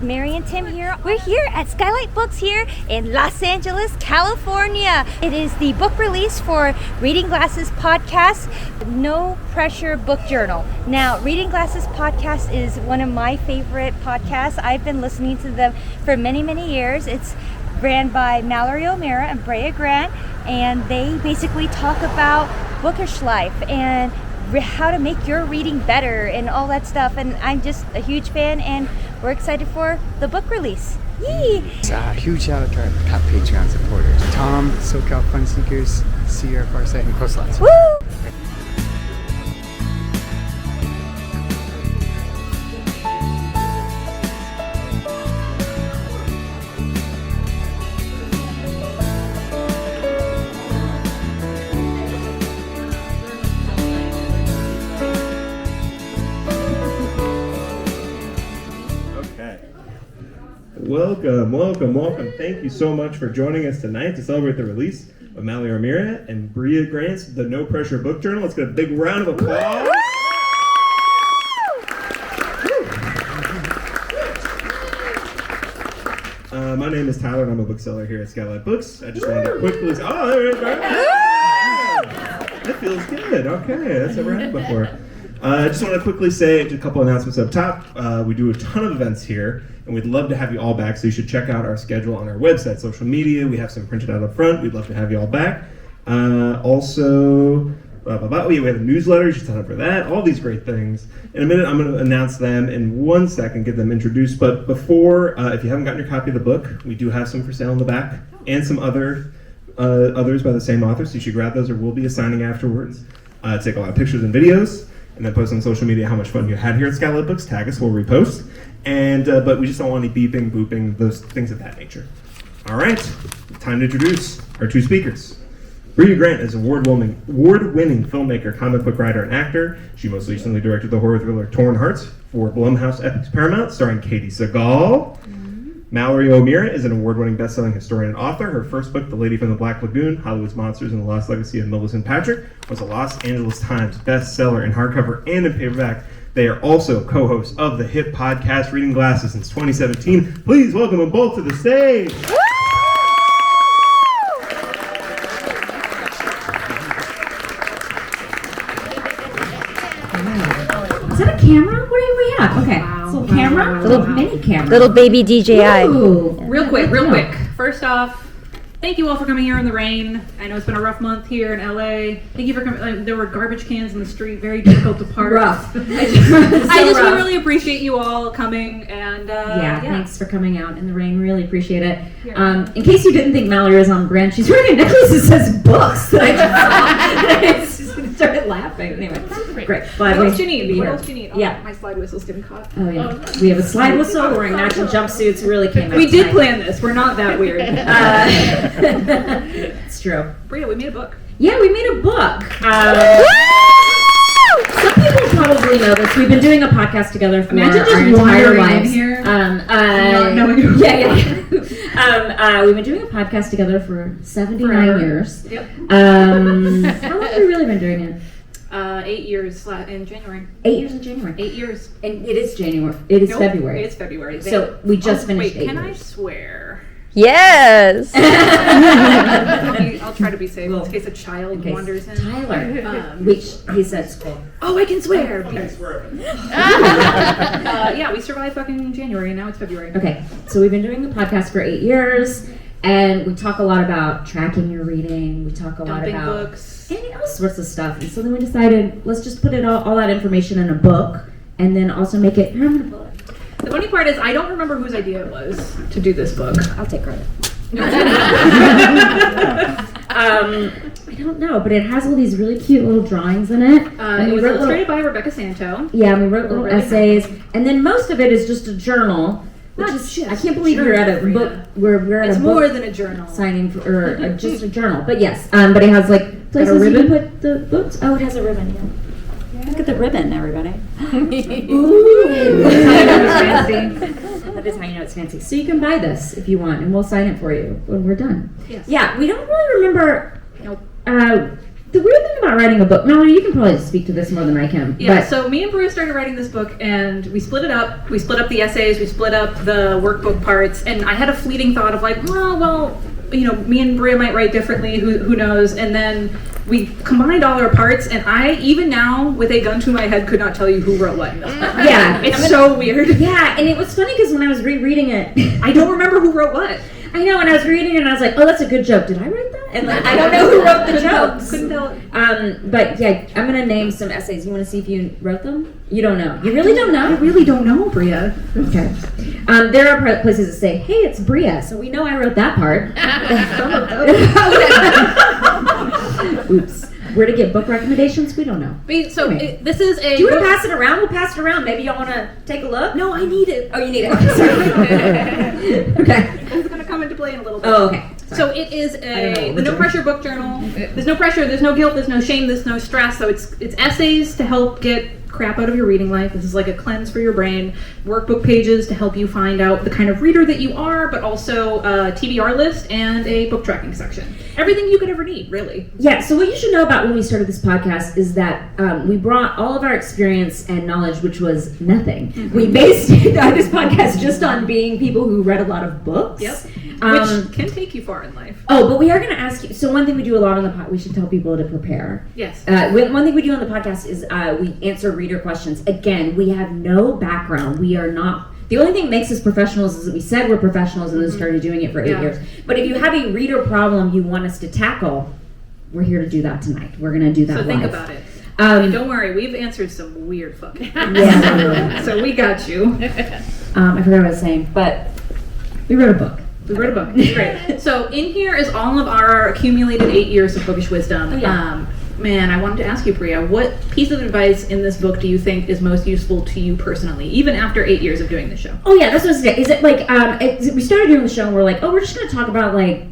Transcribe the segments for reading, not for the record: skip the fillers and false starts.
Mary and Tim here. We're here at Skylight Books here in Los Angeles, California. It is the book release for Reading Glasses Podcast, No Pressure Book Journal. Now, Reading Glasses Podcast is one of my favorite podcasts. I've been listening to them for many, many years. It's ran by Mallory O'Meara and Brea Grant, and they basically talk about bookish life and how to make your reading better and all that stuff. And I'm just a huge fan, and we're excited for the book release. Yee! Huge shout out to our top Patreon supporters: Tom, SoCal Fun Seekers, Sierra Farsight, and Coastlines. Woo! Welcome. Thank you so much for joining us tonight to celebrate the release of Mallory O'Meara and Brea Grant's The No Pressure Book Journal. Let's get a big round of applause. My name is Tyler, and I'm a bookseller here at Skylight Books. I just wanted to quickly say, that feels good. Okay, that's never happened before. I just want to quickly say a couple announcements up top. We do a ton of events here, and we'd love to have you all back, so you should check out our schedule on our website, social media. We have some printed out up front. We'd love to have you all back. We have a newsletter. You should sign up for that. All these great things. In a minute, I'm going to announce them in 1 second, get them introduced. But before, if you haven't gotten your copy of the book, we do have some for sale in the back, and some others by the same author, so you should grab those. There will be a signing afterwards. Take a lot of pictures and videos, and then post on social media how much fun you had here at Skylight Books. Tag us, we'll repost. And but we just don't want any beeping, booping, those things of that nature. All right, time to introduce our two speakers. Brea Grant is an award-winning filmmaker, comic book writer, and actor. She most recently directed the horror thriller Torn Hearts for Blumhouse Epix Paramount, starring Katie Sagal. Mallory O'Meara is an award-winning best-selling historian and author. Her first book, The Lady from the Black Lagoon, Hollywood's Monsters and the Lost Legacy of Millicent Patrick, was a Los Angeles Times bestseller in hardcover and in paperback. They are also co-hosts of the hit podcast Reading Glasses since 2017. Please welcome them both to the stage. Is that a camera? What do we have? Okay, wow. Little camera, little mini camera, Little baby DJI. Ooh. Real quick. First off, thank you all for coming here in the rain. I know it's been a rough month here in LA. Thank you for coming. There were garbage cans in the street, very difficult to park. Rough. I just really appreciate you all coming. And yeah, thanks for coming out in the rain. Really appreciate it. In case you didn't think Mallory was on brand, she's wearing a necklace that says books. That I just started laughing. Anyway, great. What else do you need? Yeah. My slide whistle's getting caught. Oh yeah. We have a slide whistle. We're wearing matching jumpsuits. Really came out. We did plan this. We're not that weird. It's true. Brea, we made a book. Yeah, we made a book. Some people probably know this. We've been doing a podcast together for our entire lives. Here. Not knowing who. Yeah. We've been doing a podcast together for 79 years. Yep. How long have we really been doing it? 8 years in January. 8 years in January. 8 years. And it is January. It is February. It's February. So we just finished 8 years. Can I swear? Yes. I'll try to be safe in case a child wanders in. Tyler, which he said school. Oh, I can swear. Yeah, we survived fucking January, and now it's February. Okay, so we've been doing the podcast for 8 years, and we talk a lot about tracking your reading. We talk a lot about books, and all sorts of stuff. And so then we decided, let's just put it all that information in a book, and then also make it permanent. The funny part is, I don't remember whose idea it was to do this book. I'll take credit. I don't know, but it has all these really cute little drawings in it. It was illustrated by Rebecca Santo. Yeah, and we wrote little essays, and then most of it is just a journal. I can't believe you're at a book. We're at it's a book more than a journal signing or just a journal. But yes, but it has like places you can put the books. Oh, it has a ribbon. Yeah. Look at the ribbon, everybody. Ooh. That is how you know it's fancy. So you can buy this if you want, and we'll sign it for you when we're done. Yes. Yeah, we don't really remember. Nope. The weird thing thinking about writing a book. Mallory, you can probably speak to this more than I can. Yeah, but so me and Brea started writing this book, and we split it up. We split up the essays, we split up the workbook parts, and I had a fleeting thought of like, well, me and Brea might write differently, who knows, and then we combined all our parts, and I, even now, with a gun to my head, could not tell you who wrote what. Yeah. It's so weird. Yeah, and it was funny because when I was rereading it, I don't remember who wrote what. I know, and I was reading it and I was like, oh, that's a good joke. Did I write that? And like, I don't know who wrote the jokes. Couldn't tell. But yeah, I'm going to name some essays. You want to see if you wrote them? You don't know. You really don't know? I really don't know, Brea. Okay. There are places that say, hey, it's Brea, so we know I wrote that part. Oops. Where to get book recommendations? We don't know. So Anyway. this is a... Do you want to pass it around? We'll pass it around. Maybe y'all want to take a look? No, I need it. Oh, you need it. Okay, sorry. Okay. It's going to come into play in a little bit. Oh, okay. So it is know. the No Pressure book journal. There's no pressure, there's no guilt, there's no shame, there's no stress. So it's essays to help get crap out of your reading life. This is like a cleanse for your brain. Workbook pages to help you find out the kind of reader that you are, but also a TBR list and a book tracking section. Everything you could ever need, really. Yeah, so what you should know about when we started this podcast is that we brought all of our experience and knowledge, which was nothing. Mm-hmm. We based this podcast just on being people who read a lot of books. Yep. Which can take you far in life. Oh, but we are going to ask you. So one thing we do a lot on the podcast, we should tell people to prepare. Yes. One thing we do on the podcast is we answer reader questions. Again, we have no background. We are not. The only thing that makes us professionals is that we said we're professionals and then started doing it for 8 years. But if you have a reader problem you want us to tackle, we're here to do that tonight. We're going to do that. So think live. about it. And don't worry, we've answered some weird fucking Yeah. So we got you. I forgot what I was saying, but we wrote a book. We wrote a book. It's great. So in here is all of our accumulated 8 years of bookish wisdom. Oh, yeah. Man, I wanted to ask you, Brea, what piece of advice in this book do you think is most useful to you personally, even after 8 years of doing the show? Oh yeah, that's what I was saying. Is it like we started doing the show and we're like, oh, we're just gonna talk about like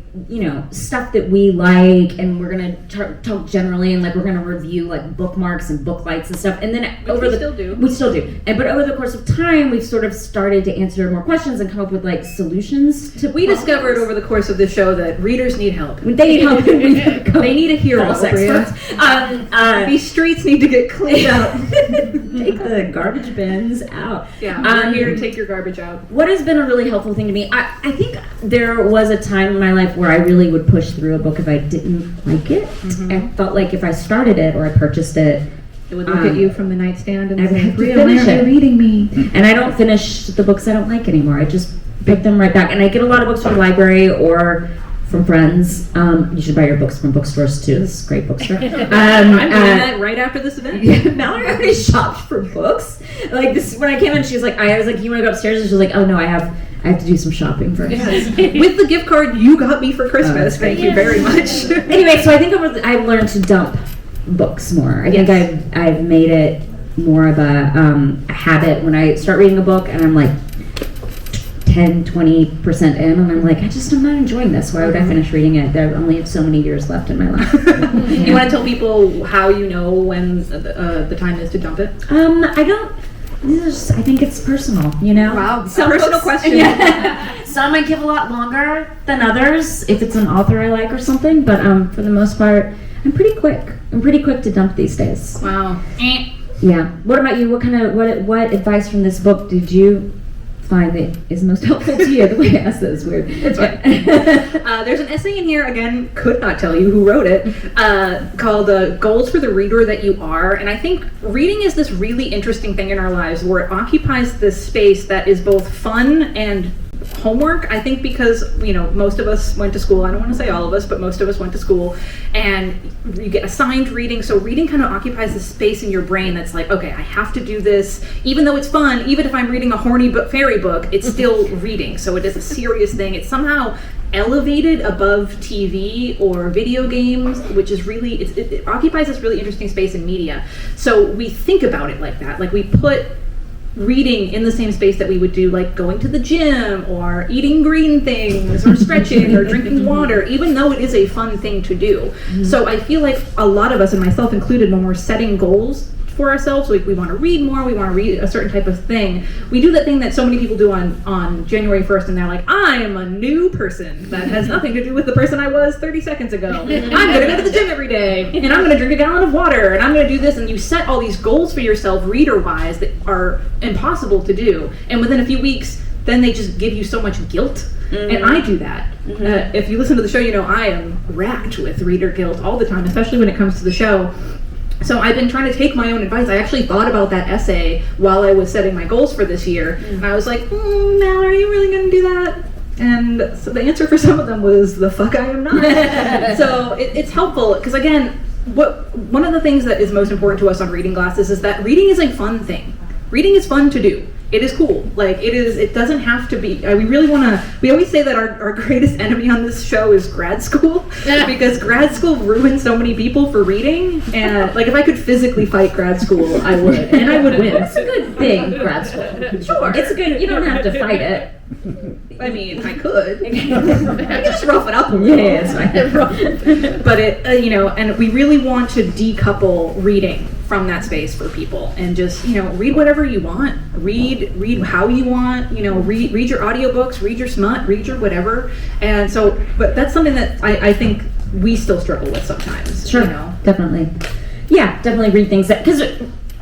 stuff that we like, and we're gonna talk generally, and like we're gonna review like bookmarks and book lights and stuff, and then we still do. But over the course of time, we've sort of started to answer more questions and come up with like solutions to. We discovered over the course of the show that readers need help. They need help. They need a hero. These streets need to get cleaned up. Take the garbage bins out. Yeah, I'm here to take your garbage out. What has been a really helpful thing to me, I think there was a time in my life where I really would push through a book if I didn't like it. Mm-hmm. I felt like if I started it or I purchased it, it would look at you from the nightstand and say, Brea, why are you reading me? And I don't finish the books I don't like anymore. I just put them right back. And I get a lot of books from the library or from friends. You should buy your books from bookstores too. This is a great bookstore. I'm doing that right after this event. Yeah, Mallory already shopped for books. Like this, when I came in, she was like, I was like, you want to go upstairs? And she was like, oh no, I have to do some shopping first. Yes. With the gift card you got me for Christmas. Thank you very much. Anyway, so I think I've learned to dump books more. I think I've made it more of a habit when I start reading a book and I'm like 10-20% in and I'm like, I'm not enjoying this. Why would I finish reading it? I only have so many years left in my life. You want to tell people how you know when the time is to dump it? I don't. I think it's personal, Wow, some personal question. Yeah. Some I give a lot longer than others if it's an author I like or something, but for the most part, I'm pretty quick. I'm pretty quick to dump these days. Wow. Yeah. What about you? What advice from this book did you find that is most helpful to you? The way I asked that is weird. It's fine. There's an essay in here, again, could not tell you who wrote it, called Goals for the Reader That You Are. And I think reading is this really interesting thing in our lives where it occupies this space that is both fun and homework. I think because most of us went to school. I don't want to say all of us, but most of us went to school, and you get assigned reading. So reading kind of occupies this space in your brain that's like, okay, I have to do this, even though it's fun. Even if I'm reading a horny fairy book, it's still reading. So it is a serious thing. It's somehow elevated above TV or video games, which is really it occupies this really interesting space in media. So we think about it like that. Like we put reading in the same space that we would do like going to the gym or eating green things or stretching or drinking water, even though it is a fun thing to do. Mm-hmm. So I feel like a lot of us, and myself included, when we're setting goals for ourselves. Like we want to read more, we want to read a certain type of thing. We do that thing that so many people do on January 1st, and they're like, I am a new person that has nothing to do with the person I was 30 seconds ago. I'm going to go to the gym every day, and I'm going to drink a gallon of water, and I'm going to do this, and you set all these goals for yourself reader-wise that are impossible to do, and within a few weeks, then they just give you so much guilt. And I do that. If you listen to the show, you know I am racked with reader guilt all the time, especially when it comes to the show. So I've been trying to take my own advice. I actually thought about that essay while I was setting my goals for this year. And I was like, Mal, are you really going to do that? And so the answer for some of them was, the fuck I am not. So it's helpful, because again, one of the things that is most important to us on Reading Glasses is that reading is a fun thing. Reading is fun to do. It is cool. Like it doesn't have to be, we always say that our greatest enemy on this show is grad school, because grad school ruins so many people for reading, and like if I could physically fight grad school, I would, and I would win. It's a good thing, grad school. Sure. It's a good, you don't have to fight it. I mean, I could. I could just rough it up a little. Yeah, it's fine. But and we really want to decouple reading from that space for people, and just, read whatever you want. Read how you want, read your audiobooks, read your smut, read your whatever. And so, but that's something that I think we still struggle with sometimes. Sure, definitely. Yeah, definitely read things that, because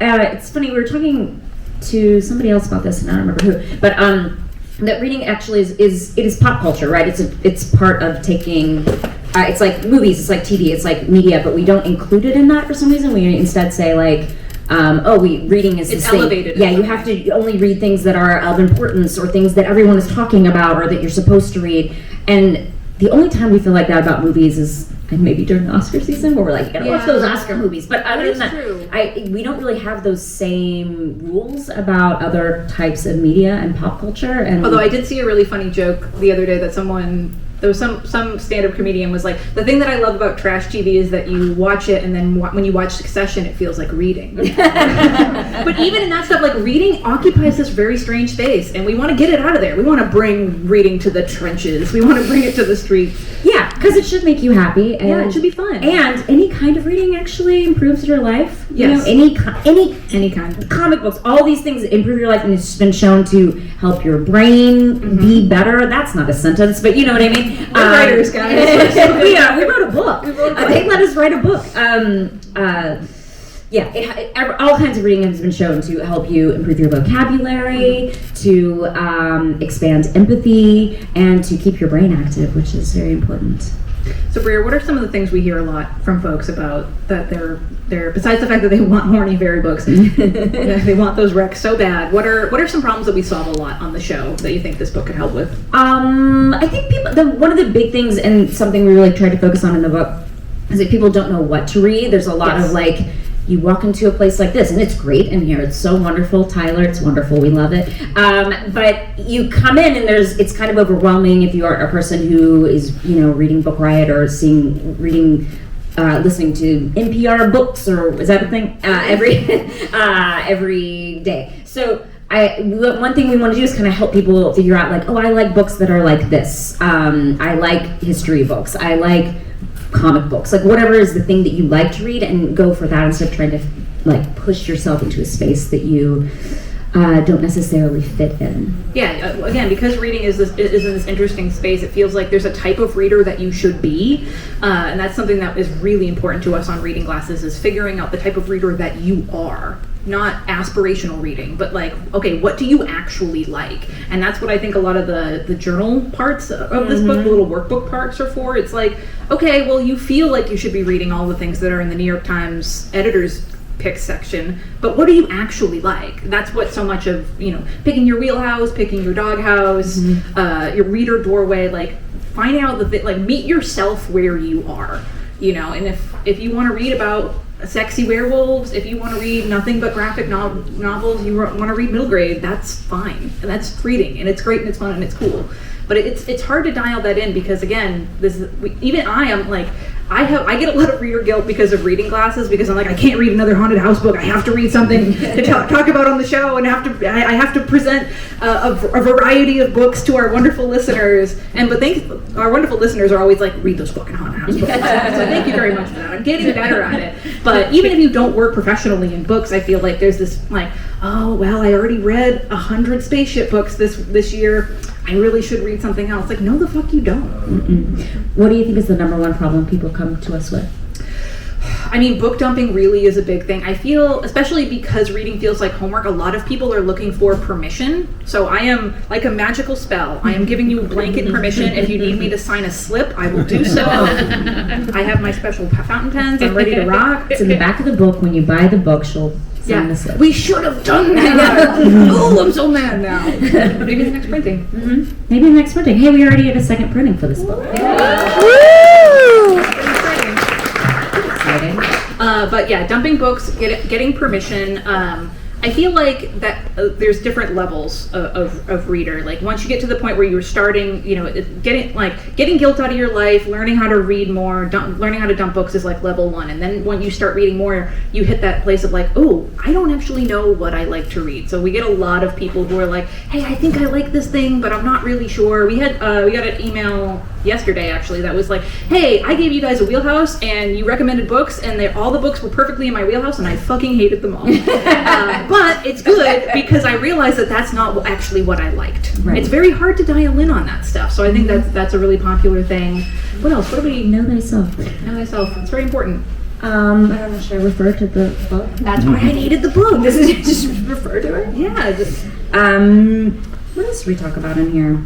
it's funny, we were talking to somebody else about this, and I don't remember who, but that reading actually is pop culture, right? It's part of taking, it's like movies, it's like TV, it's like media, but we don't include it in that for some reason. We instead say like, reading is it's this thing. Elevated. Yeah, you have to only read things that are of importance, or things that everyone is talking about, or that you're supposed to read. And the only time we feel like that about movies is maybe during the Oscar season, where we're like, you gotta watch those Oscar movies. But other than that, we don't really have those same rules about other types of media and pop culture. And although I did see a really funny joke the other day that there was some stand-up comedian was like, the thing that I love about trash TV is that you watch it, and then when you watch Succession, it feels like reading. But even in that stuff, like reading occupies this very strange space, and we want to get it out of there. We want to bring reading to the trenches. We want to bring it to the streets. Yeah, because it should make you happy. And it should be fun. And any kind of reading actually improves your life. Yes. Any kind. Comic books, all these things improve your life, and it's been shown to help your brain be better. That's not a sentence, but you know what I mean. We're writers, guys. we wrote a book. They let us write a book. All kinds of reading has been shown to help you improve your vocabulary, to expand empathy, and to keep your brain active, which is very important. So Brea, what are some of the things we hear a lot from folks about that they're besides the fact that they want horny fairy books, they want those recs so bad? What are some problems that we solve a lot on the show that you think this book could help with? I think one of the big things, and something we really tried to focus on in the book, is that people don't know what to read. There's a lot of like, you walk into a place like this, and it's great in here. It's so wonderful, Tyler. It's wonderful. We love it. But you come in, and it's kind of overwhelming if you are a person who is, reading Book Riot or listening to NPR books, or is that a thing? Every day. So one thing we want to do is kind of help people figure out like, I like books that are like this. I like history books. I like comic books, like whatever is the thing that you like to read, and go for that instead of trying to like push yourself into a space that you don't necessarily fit in. Yeah, again, because reading is in this interesting space, it feels like there's a type of reader that you should be, and that's something that is really important to us on Reading Glasses, is figuring out the type of reader that you are. Not aspirational reading, but like, okay, what do you actually like? And that's what I think a lot of the journal parts of this book, the little workbook parts, are for. It's like, okay, well, you feel like you should be reading all the things that are in the New York Times editor's pick section, but what do you actually like? That's what so much of, picking your wheelhouse, picking your doghouse, your reader doorway, like finding out meet yourself where you are, and if you want to read about sexy werewolves, if you want to read nothing but graphic novels, you want to read middle grade, that's fine, and that's reading, and it's great, and it's fun, and it's cool. But it's hard to dial that in, because again, even I am like, I get a lot of reader guilt because of reading glasses, because I'm like, I can't read another haunted house book. I have to read something to talk about on the show, and I have to present a variety of books to our wonderful listeners. Our wonderful listeners are always like, read those fucking haunted house books. So thank you very much for that. I'm getting better at it. But even if you don't work professionally in books, I feel like there's this like, oh well, I already read 100 spaceship books this year. I really should read something else. Like, no, the fuck you don't. What do you think is the number one problem people come to us with? I mean, book dumping really is a big thing. I feel, especially because reading feels like homework, a lot of people are looking for permission. So I am like a magical spell. I am giving you blanket permission. If you need me to sign a slip, I will do so. I have my special fountain pens. I'm ready to rock. It's in the back of the book. When you buy the book, she'll sign the slip. We should have done that. Oh, I'm so mad now. Maybe the next printing. Maybe the next printing. Hey, we already had a second printing for this book. Exciting. But yeah, dumping books, getting permission. I feel like that there's different levels of reader. Like once you get to the point where you're starting, getting guilt out of your life, learning how to read more, learning how to dump books is like level 1. And then when you start reading more, you hit that place of like, oh, I don't actually know what I like to read. So we get a lot of people who are like, hey, I think I like this thing, but I'm not really sure. We got an email yesterday actually that was like, hey, I gave you guys a wheelhouse and you recommended books and all the books were perfectly in my wheelhouse and I fucking hated them all. But it's good because I realized that that's not actually what I liked. Right. It's very hard to dial in on that stuff. So I think that's a really popular thing. What else? What do we Know thyself. know thyself? It's very important. I don't know, should I refer to the book? That's why I hated the book. This is just refer to it? Yeah. What else do we talk about in here?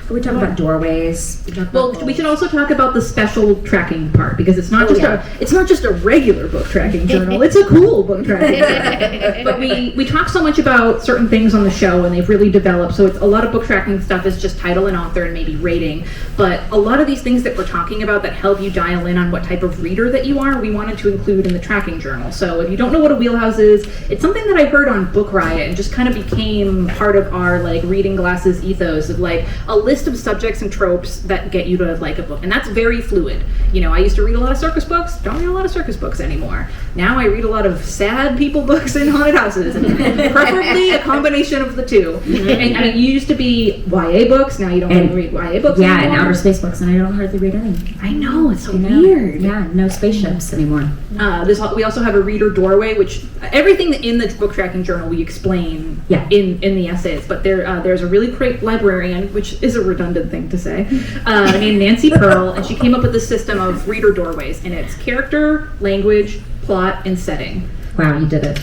We talk about doorways. Well, we should also talk about the special tracking part because it's not just a regular book tracking journal. It's a cool book tracking journal. But we talk so much about certain things on the show and they've really developed. So it's a lot of book tracking stuff is just title and author and maybe rating. But a lot of these things that we're talking about that help you dial in on what type of reader that you are, we wanted to include in the tracking journal. So if you don't know what a wheelhouse is, it's something that I heard on Book Riot and just kind of became part of our like reading glasses ethos of like a list of subjects and tropes that get you to like a book, and that's very fluid. I used to read a lot of circus books, don't read a lot of circus books anymore. Now I read a lot of sad people books in haunted houses, and preferably a combination of the two. And I mean, you used to be YA books, now you don't really read YA books anymore. And outer space books, and I don't hardly read any. I know, it's so weird. Yeah, no spaceships anymore. We also have a reader doorway, which everything in the book tracking journal we explain in the essays, but there's a really great librarian, which is a redundant thing to say, named Nancy Pearl, and she came up with this system of reader doorways, and it's character, language, plot, and setting. Wow, you did it.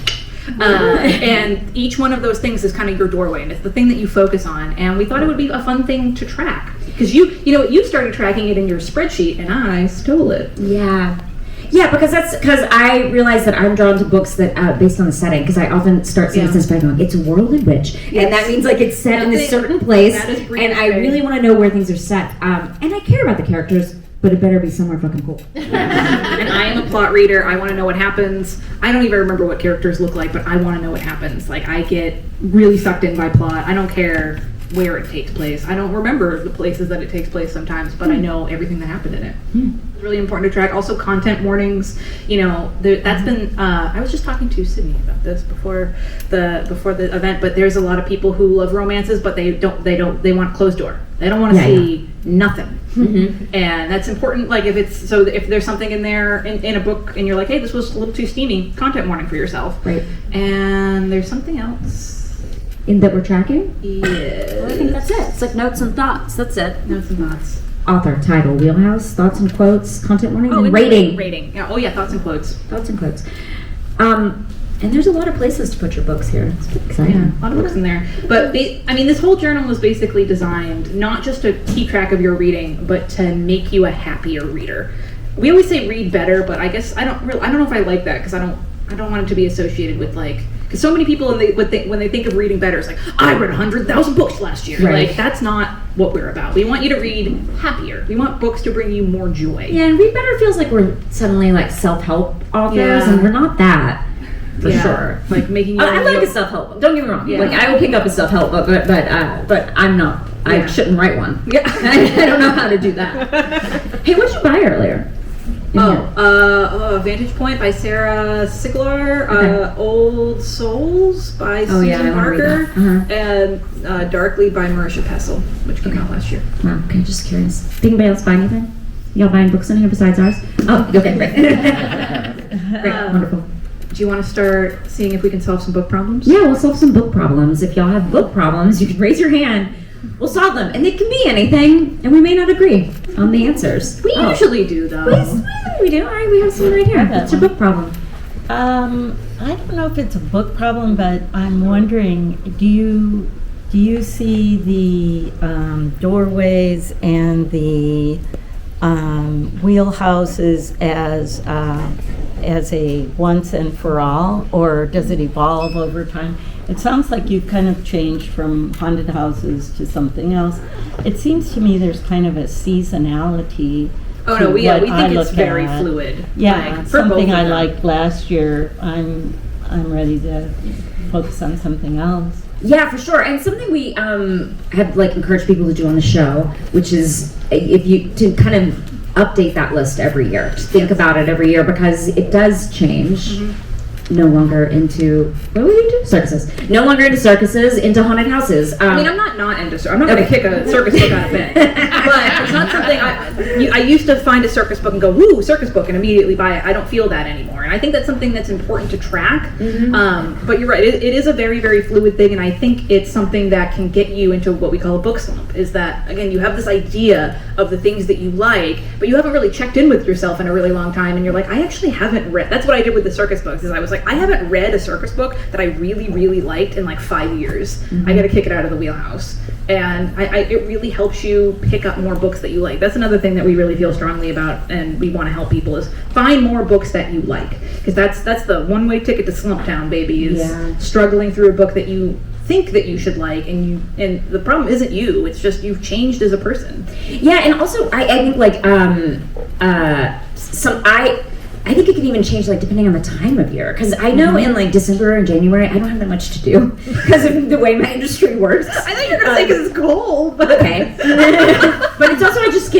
And each one of those things is kind of your doorway, and it's the thing that you focus on. And we thought it would be a fun thing to track because you started tracking it in your spreadsheet, and I stole it. Yeah, because I realize that I'm drawn to books that based on the setting, because I often start sentences by going, it's a world in which, and that means like it's set in a certain place, and I really want to know where things are set, and I care about the characters, but it better be somewhere fucking cool. And I am a plot reader. I want to know what happens. I don't even remember what characters look like, but I want to know what happens. Like, I get really sucked in by plot. I don't care where it takes place. I don't remember the places that it takes place sometimes, but I know everything that happened in it. It's really important to track. Also, content warnings. That's been. I was just talking to Sydney about this before the event. But there's a lot of people who love romances, but they want closed door. They don't want to see nothing. And that's important. Like if there's something in there in a book, and you're like, hey, this was a little too steamy. Content warning for yourself. Right. And there's something else. In that we're tracking? Yes. Well, I think that's it. It's like notes and thoughts. That's it. Notes and thoughts. Author, title, wheelhouse, thoughts and quotes, content warning, and and rating. Rating. Yeah. Oh yeah, thoughts and quotes. Thoughts and quotes. And there's a lot of places to put your books here. It's exciting. Yeah, a lot of books in there. But this whole journal was basically designed not just to keep track of your reading, but to make you a happier reader. We always say read better, but I guess I don't know if I like that because I don't want it to be associated with like. Because so many people, when they think of reading better, it's like, I read 100,000 books last year. Right. Like, that's not what we're about. We want you to read happier. We want books to bring you more joy. Yeah, and read better feels like we're suddenly like self-help authors, and we're not that, for sure. Like making you... I like a self-help book. Don't get me wrong. Yeah. Like, I will pick up a self-help book, but I'm not. I shouldn't write one. Yeah. I don't know how to do that. Hey, what did you buy earlier? Vantage Point by Sarah Siglar, Old Souls by Oh, yeah, Susan I wanna read Parker, that. and Darkly by Marisha Pessel, which came out last year. Wow, okay, just curious. Think anybody else buy anything? Y'all buying books in here besides ours? Oh, okay, great. Great, wonderful. Do you want to start seeing if we can solve some book problems? Yeah, we'll solve some book problems. If y'all have book problems, you can raise your hand. We'll solve them. And they can be anything, and we may not agree on the answers. We usually do, though. We do. All right, we have some right here. What's your book problem? I don't know if it's a book problem, but I'm wondering, do you see the doorways and the wheelhouses as a once and for all, or does it evolve over time? It sounds like you've kind of changed from haunted houses to something else. It seems to me there's kind of a seasonality. Oh to no, we what think I it's look very at. fluid. Yeah, like, for both something of I them. liked last year, I'm ready to focus on something else. Yeah, for sure. And something we have like encouraged people to do on the show, which is if you to kind of update that list every year. To think about it every year because it does change. No longer into what are we into? Circuses. No longer into circuses, into haunted houses. I mean, I'm not into circus. I'm not going to kick a circus book out of bed. But it's not something I used to find a circus book and go, woo, circus book, and immediately buy it. I don't feel that anymore. And I think that's something that's important to track. But you're right. It is a very, very fluid thing. And I think it's something that can get you into what we call a book slump. Is that, again, you have this idea of the things that you like, but you haven't really checked in with yourself in a really long time. And you're like, I actually haven't read. That's what I did with the circus books. Is I was like, I haven't read a circus book that I really, really liked in like 5 years. I got to kick it out of the wheelhouse. And it really helps you pick up more books that you like. That's another thing that we really feel strongly about, and we want to help people is find more books that you like, because that's the one-way ticket to Slump Town, baby. Is struggling through a book that you think that you should like, and the problem isn't you. It's just you've changed as a person. Yeah, and also I think like I think it can even change like depending on the time of year, because I know in like December and January I don't have that much to do because of the way my industry works. I thought you were gonna say because it's cold, but okay. But it's also I just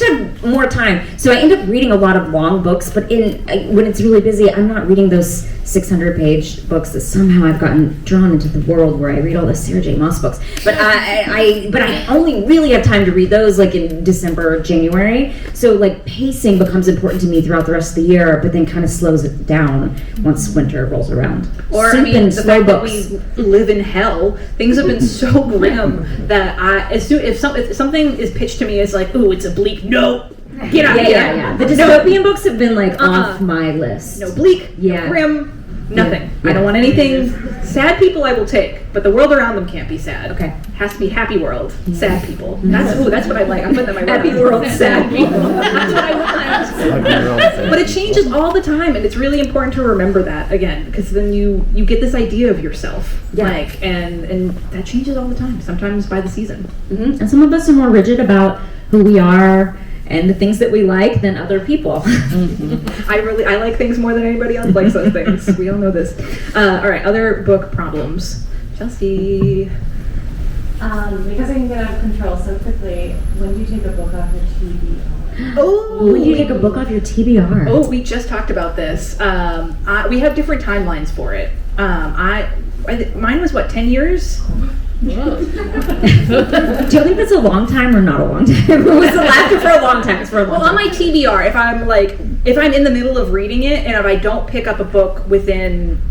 have more time, so I end up reading a lot of long books. But when it's really busy, I'm not reading those 600-page books that somehow I've gotten drawn into the world where I read all the Sarah J. Maas books. But I only really have time to read those like in December or January. So like pacing becomes important to me throughout the rest of the year, but then kind of slows it down once winter rolls around. Or I mean, the fact that we live in hell, things have been so grim that if something is pitched to me as like, ooh, it's a bleak, no, get out of here. Yeah. The dystopian books have been like off my list. No bleak, no grim. Nothing. I don't want anything. Sad people I will take, but the world around them can't be sad. Okay. Has to be happy world. Sad people. That's what I like. I'm putting that in my happy world, sad people. That's what I want. But it changes all the time, and it's really important to remember that again, because then you get this idea of yourself. Yeah. Like and that changes all the time. Sometimes by the season. And some of us are more rigid about who we are and the things that we like than other people. I like things more than anybody else likes those things. We all know this. All right, other book problems. Chelsea. Because I can get out of control so quickly, when do you take a book off your TBR? Oh, when do you take a book off your TBR? Oh, we just talked about this. We have different timelines for it. Mine was what, 10 years? Do you think that's a long time or not a long time? Was the laughter for a long time? It's for a long time. Well, on my TBR, if I'm in the middle of reading it and if I don't pick up a book within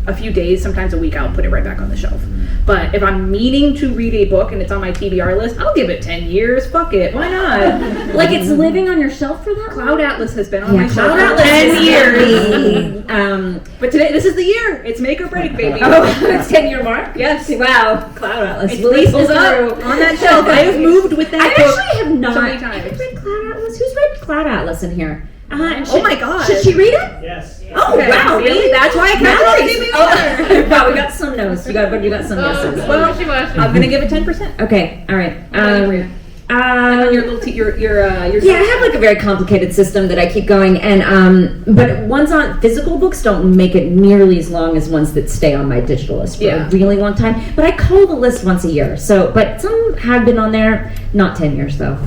a few days, sometimes a week, I'll put it right back on the shelf. But if I'm meaning to read a book and it's on my TBR list, I'll give it 10 years. Fuck it. Why not? Like it's living on your shelf for that long? Cloud Atlas has been on my shelf Cloud for Atlas 10 years. But today, this is the year. It's make or break, baby. Oh, it's 10-year mark? Yes. Wow. Cloud Atlas. Its lease is up on that shelf. I have moved with that I book actually have not. so many times. I've read Cloud Atlas. Who's read Cloud Atlas in here? Oh my god. Should she read it? Yes. Oh Okay, wow, see? really? That's why I kept Oh, wow, we got some no's. You got some yeses. Well, I'm gonna give it 10%. Okay, all right. Your little your Yeah, I have like a very complicated system that I keep going, and but ones on physical books don't make it nearly as long as ones that stay on my digital list for a really long time. But I cull the list once a year. So, but some have been on there, not 10 years though.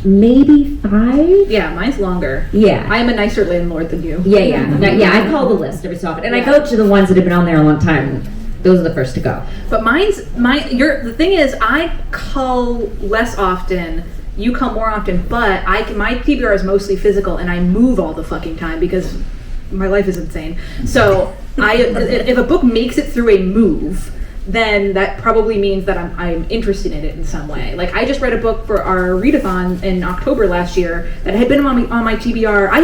maybe 5. Yeah, mine's longer. Yeah. I am a nicer landlord than you. Yeah. I call the list every so often, and I go to the ones that have been on there a long time. Those are the first to go. But the thing is, I cull less often. You cull more often, but my TBR is mostly physical, and I move all the fucking time because my life is insane. So if a book makes it through a move, then that probably means that I'm interested in it in some way. Like, I just read a book for our readathon in October last year that had been on my TBR. I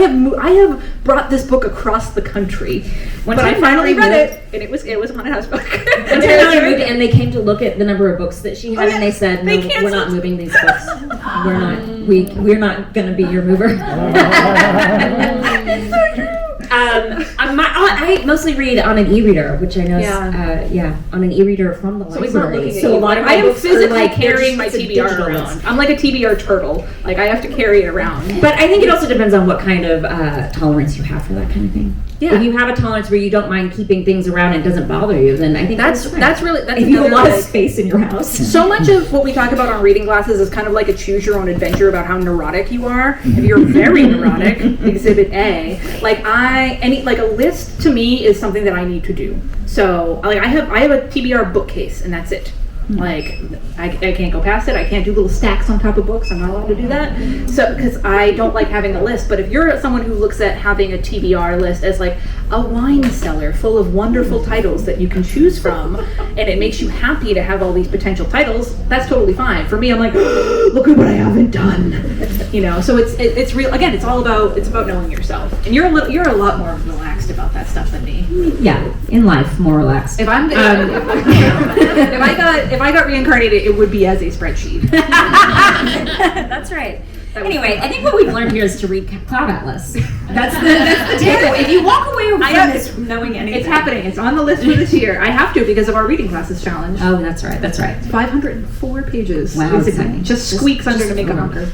have brought this book across the country. But I finally read it, and it was a haunted house book. And they came to look at the number of books that she had, and they said, "No, we're not moving these books. We're not going to be your mover." I mostly read on an e-reader, which I know on an e-reader from the library. So a lot of my books are like carrying my TBR around. I'm like a TBR turtle. Like, I have to carry it around. But I think it also depends on what kind of tolerance you have for that kind of thing. Yeah. If you have a tolerance where you don't mind keeping things around and it doesn't bother you, then I think that's really if you have a lot of space in your house. So much of what we talk about on reading glasses is kind of like a choose your own adventure about how neurotic you are. If you're very neurotic, exhibit A. Like, a list to me is something that I need to do. So like I have a TBR bookcase, and that's it. Like, I can't go past it. I can't do little stacks on top of books. I'm not allowed to do that. So, because I don't like having a list. But if you're someone who looks at having a TBR list as like a wine cellar full of wonderful titles that you can choose from, and it makes you happy to have all these potential titles, that's totally fine. For me, I'm like, look at what I haven't done. So it's real. Again, it's about knowing yourself. And you're a lot more relaxed about that stuff than me. Yeah, in life, more relaxed. If I got reincarnated, it would be as a spreadsheet. That's right. Anyway, I think what we've learned here is to read Cloud Atlas. That's the takeaway. If you walk away from this knowing anything. It's happening. It's on the list for this year. I have to because of our reading classes challenge. Oh, that's right. 504 pages. Wow. Just squeaks under to make a honker.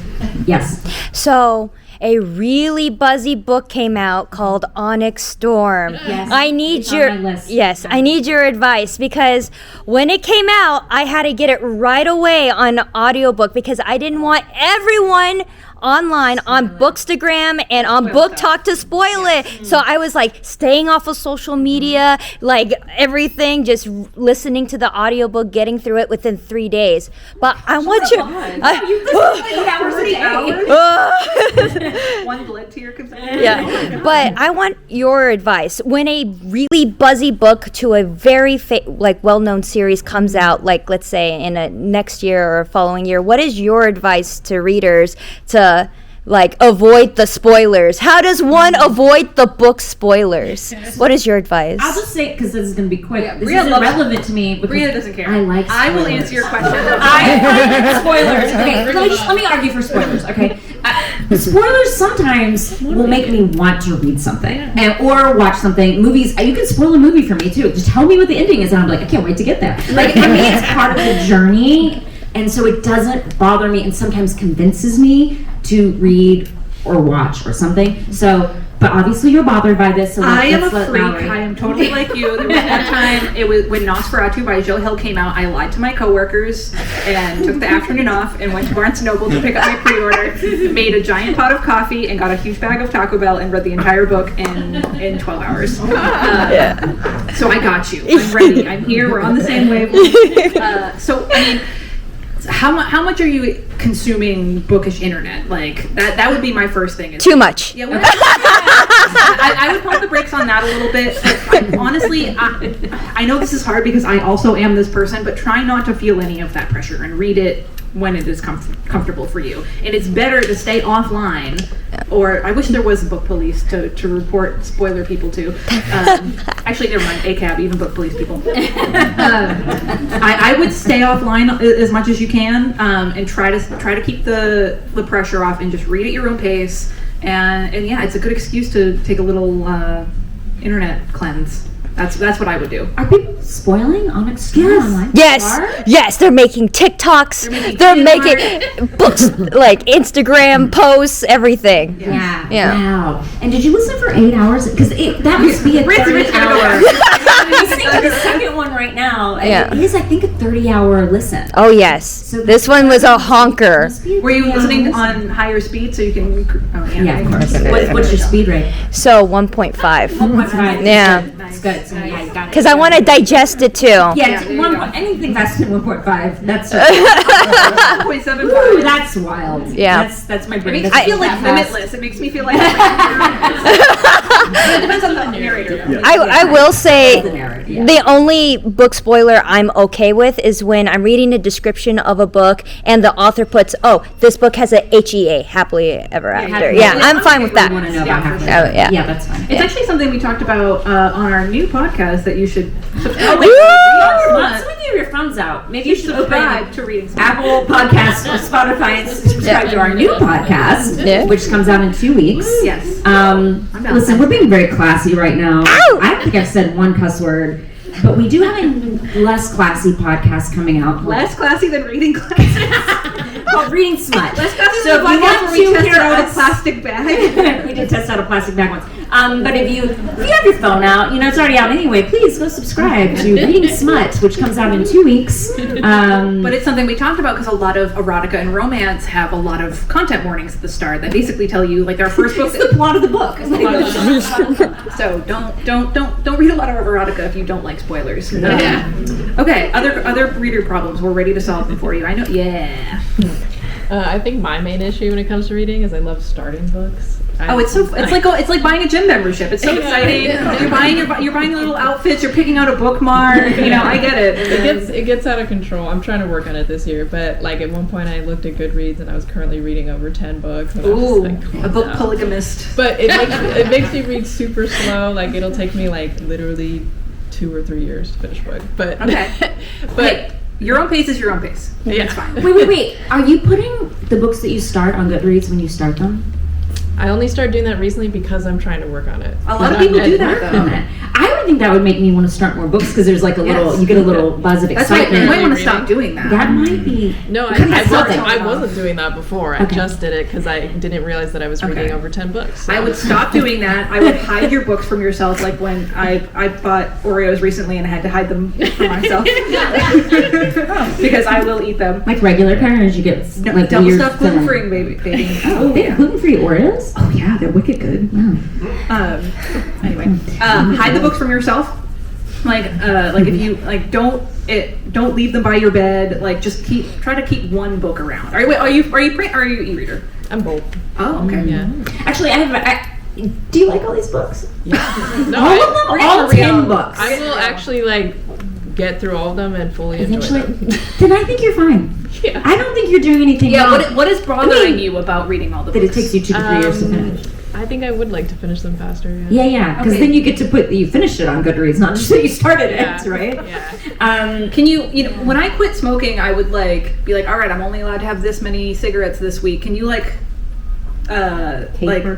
Yes. So, a really buzzy book came out called Onyx Storm. Yes, I need it's on my list. I need your advice, because when it came out, I had to get it right away on audiobook because I didn't want everyone online on Bookstagram and on Book Talk to spoil it. So I was like staying off of social media, like everything, just listening to the audiobook, getting through it within 3 days. But I want you. You listen 8 hours a day. One blood tear comes out. Yeah, but I want your advice. When a really buzzy book to a very well-known series comes out, like let's say in a next year or following year, what is your advice to readers to avoid the spoilers? How does one avoid the book spoilers? What is your advice? I'll just say, because this is going to be quick. Yeah, this Brea is irrelevant to me. Brea doesn't care. I like spoilers. I will answer your question. I like spoilers. Okay, let me argue for spoilers. Okay, spoilers sometimes will make me want to read something or watch something. Movies, you can spoil a movie for me too. Just tell me what the ending is, and I'm like, I can't wait to get there. Like, for me, it's part of the journey. And so it doesn't bother me, and sometimes convinces me to read or watch or something. So, but obviously you're bothered by this. So I am a freak. I am totally like you. There was one time, it was when Nosferatu by Joe Hill came out, I lied to my coworkers and took the afternoon off and went to Barnes & Noble to pick up my pre-order, made a giant pot of coffee, and got a huge bag of Taco Bell and read the entire book in 12 hours. So I got you. I'm ready. I'm here. We're on the same wavelength. So, I mean, how much are you consuming bookish internet? Like, that would be my first thing. Too much. Yeah, I would pump the brakes on that a little bit. Honestly, I know this is hard because I also am this person, but try not to feel any of that pressure and read it when it is comfortable for you. And it's better to stay offline, or I wish there was a book police to report spoiler people to. Actually, never mind, ACAB, even book police people. I would stay offline as much as you can, and try to keep the pressure off and just read at your own pace. And yeah, it's a good excuse to take a little internet cleanse. That's what I would do. Are people spoiling on online? Yes, they're making TikToks. They're making books, like Instagram posts, everything. Yeah. Yeah. Wow. And did you listen for 8 hours? Because that must be a 30-hour. The second one right now. Yeah. It is, I think, a 30-hour listen. Oh yes. So this one was a honker. Were you listening on higher speed so you can? Yeah, of course. What's your speed rate? So 1.5. 1.5. Yeah. It's good. So yeah, you got it. Because I want to digest it too. Yeah, anything less than 1.5 that's 1.75. Ooh, that's wild. Yeah. That's my It brain. makes me feel like limitless. It makes me feel like. It depends on the narrator. Yeah. I will say Yeah. the only book spoiler I'm okay with is when I'm reading a description of a book and the author puts, "Oh, this book has a HEA, happily ever after." Yeah, I'm fine with that. We want to know about Yeah, happy. Oh, yeah. Yeah, that's fine. It's actually something we talked about on our new podcast that you should subscribe. Well, some of you have your phones out. Maybe you should Subscribe open to Reading Smart. Apple Podcasts or Spotify and subscribe to our new podcast, Yeah. which comes out in 2 weeks. Yes. Listen, we're being very classy right now. Ow! I don't think I've said one cuss word, but we do have a less classy podcast coming out. Less classy than reading classes. Called Reading Smut. Less classy So than if you the podcast want where we to tested hear out a us- plastic bag. We did test out a plastic bag once. But if you have your phone out, it's already out anyway, please go subscribe to Reading Smut, which comes out in 2 weeks. But it's something we talked about because a lot of erotica and romance have a lot of content warnings at the start that basically tell you, like, their first book. It's the plot of the book. So don't read a lot of erotica if you don't like spoilers. Okay, other reader problems. We're ready to solve them for you. I know. Yeah. I think my main issue when it comes to reading is I love starting books. It's like buying a gym membership. It's so exciting. You're buying little outfits. You're picking out a bookmark. I get it. It gets out of control. I'm trying to work on it this year, but like at one point I looked at Goodreads and I was currently reading over 10 books. And I was Ooh, just like, a book polygamist. But it makes me read super slow. Like it'll take me like literally 2 or 3 years to finish a book. But Okay. but. Hey, your own pace is your own pace. Yeah. It's fine. Wait. Are you putting the books that you start on Goodreads when you start them? I only started doing that recently because I'm trying to work on it. A lot of people do that, though. I would think that would make me want to start more books because there's like you get a little buzz of That's why excitement. you might want to stop doing that. That might be. No, Could be something. I wasn't doing that before. I Okay. just did it because I didn't realize that I was reading over 10 books. So. I would stop doing that. I would hide your books from yourself, like when I bought Oreos recently and I had to hide them from myself because I will eat them. Like regular parents, you get like Double weird stuffed gluten free, baby. Oh, they have gluten-free Oreos? Oh yeah, they're wicked good. Wow. Anyway, hide the books from yourself. Like if you don't leave them by your bed. Like just try to keep one book around. Are you print or are you e-reader? I'm both. Oh, okay. Yeah. Actually, do you like all these books? Yeah. No, All of them? All 10 books? I will actually get through all of them and fully enjoy them. Then I think you're fine. Yeah. I don't think you're doing anything wrong. What is bothering you about reading all the That books? it takes you 2 to 3 years to finish. I think I would like to finish them faster. Yeah, because Okay. then you get to put that you finished it on Goodreads, not just that you started Yeah. it, right? Yeah. Can you when I quit smoking, I would be like, all right, I'm only allowed to have this many cigarettes this week. Can you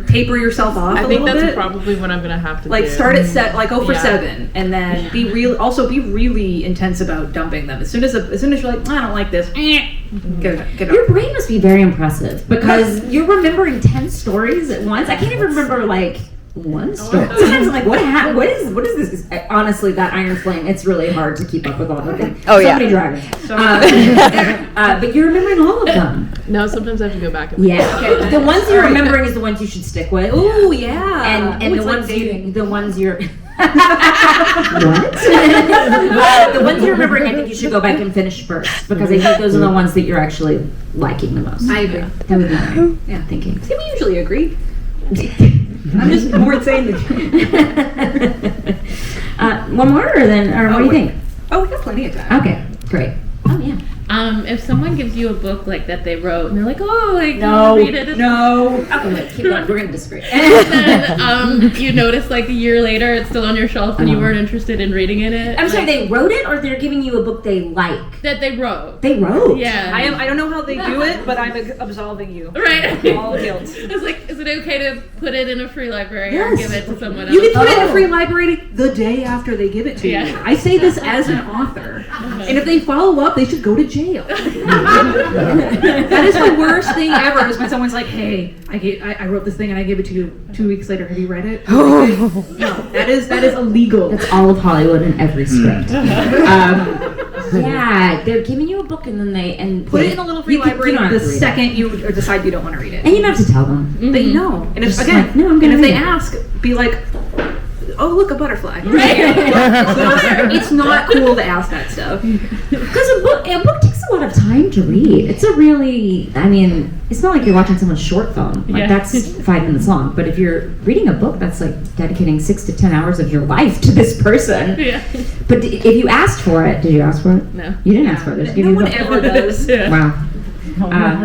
taper yourself off I a think little that's bit? probably what I'm gonna have to do. Start at go for Yeah. 7, and then be really intense about dumping them. As soon as you're like, I don't like this, get Your up. brain must be very impressive because you're remembering 10 stories at once. I can't even remember one story. Sometimes I'm like, what is this? Honestly, that Iron Flame, it's really hard to keep up with all of them. Oh, yeah. So many drivers. But you're remembering all of them. No, sometimes I have to go back and Yeah. Okay. The ones you're remembering is the ones you should stick with. Ooh, yeah. And Ooh, the it's like ones you're what? The ones you're remembering, I think you should go back and finish first because I think those are the ones that you're actually liking the most. I agree. That would be my thinking. See, we usually agree. I'm just more insane than you. One more, or what do you think? Oh, we got plenty of time. Okay, great. Oh yeah. If someone gives you a book like that they wrote and they're like, oh, like No, read it. no. Okay, wait, keep going. We're gonna disagree. And then you notice like a year later it's still on your shelf and you weren't interested in reading it. I'm sorry, they wrote it, or they're giving you a book they like? That they wrote. They wrote? Yeah. I don't know how they do it, but I'm absolving you. Right. All guilt. It's like, is it okay to put it in a free library or Yes. give it to someone else? You can put it in a free library the day after they give it to you. Yeah. I say this as an author. And if they follow up, they should go to jail. That is the worst thing ever, is when someone's like, hey, I wrote this thing and I gave it to you 2 weeks later. Have you read it? No, that is illegal. That's all of Hollywood in every script. Yeah, they're giving you a book and then Put it in a little free library the second you decide you don't want to read it. And you don't have to tell them. They know. And if, Just again, like, no, I'm gonna and if they read it. ask, be like, oh, look, a butterfly. It's not cool to ask that stuff. Because a book takes a lot of time to read. It's a really, I mean, it's not like you're watching someone's short film. Like, Yeah. that's 5 minutes long. But if you're reading a book, that's like dedicating 6 to 10 hours of your life to this person. Yeah. But if you asked for it, did you ask for it? No. You didn't ask for it. They just give No you a one book. ever does. Yeah. Wow.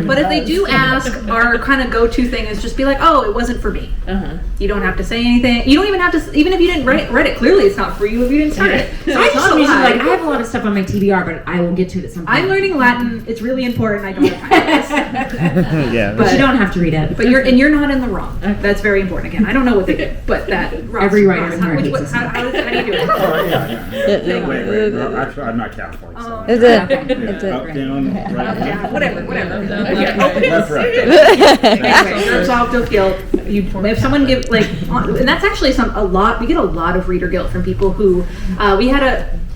But if they do ask, our kind of go-to thing is just be like, oh, it wasn't for me. Uh-huh. You don't have to say anything. You don't even have to, even if you didn't read it, clearly it's not for you if you didn't start it. So I it's just not a usually lie. like, I have a lot of stuff on my TBR, but I will get to it at some point. I'm learning Latin. It's really important. I don't have time for this. Yeah. But you don't have to read it. But you're not in the wrong. That's very important. Again, I don't know what they did, but that Every writer in how, here which, hates what, this. how do you do it? Oh, yeah. Wait. No, actually, I'm not Catholic. So. Oh, Is okay. it? Yeah, up, down, right. Yeah, whatever. Left, right. Anyway, absolved of guilt. If someone give and that's actually a lot. We get a lot of reader guilt from people who we had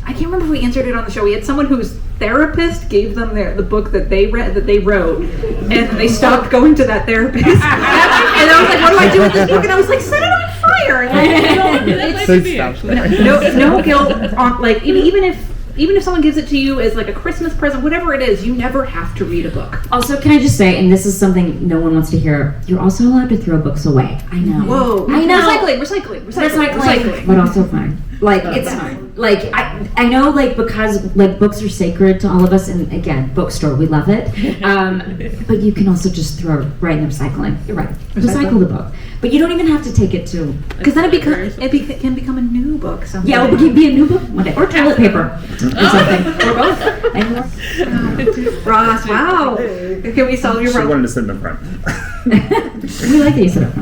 I can't remember if we answered it on the show. We had someone whose therapist gave them the book that they wrote, and they stopped going to that therapist. And I was like, "What do I do with this book?" And I was like, "Set it on fire!" And no guilt on even if someone gives it to you as like a Christmas present, whatever it is, you never have to read a book. Also, can I just say, and this is something no one wants to hear, you're also allowed to throw books away. I know. Whoa! I know. Recycling, but also fine. Like, it's fine. Like, I know, like, because, like, books are sacred to all of us, and again, bookstore, we love it. But you can also just throw it right in the recycling. You're right. Recycle the book. But you don't even have to take it to... Because then it can become a new book someday. Yeah, it can be a new book one day. Or toilet paper. Or something. Or both. Ross, wow. Can we solve your She problem? wanted to sit in the front. We like that you said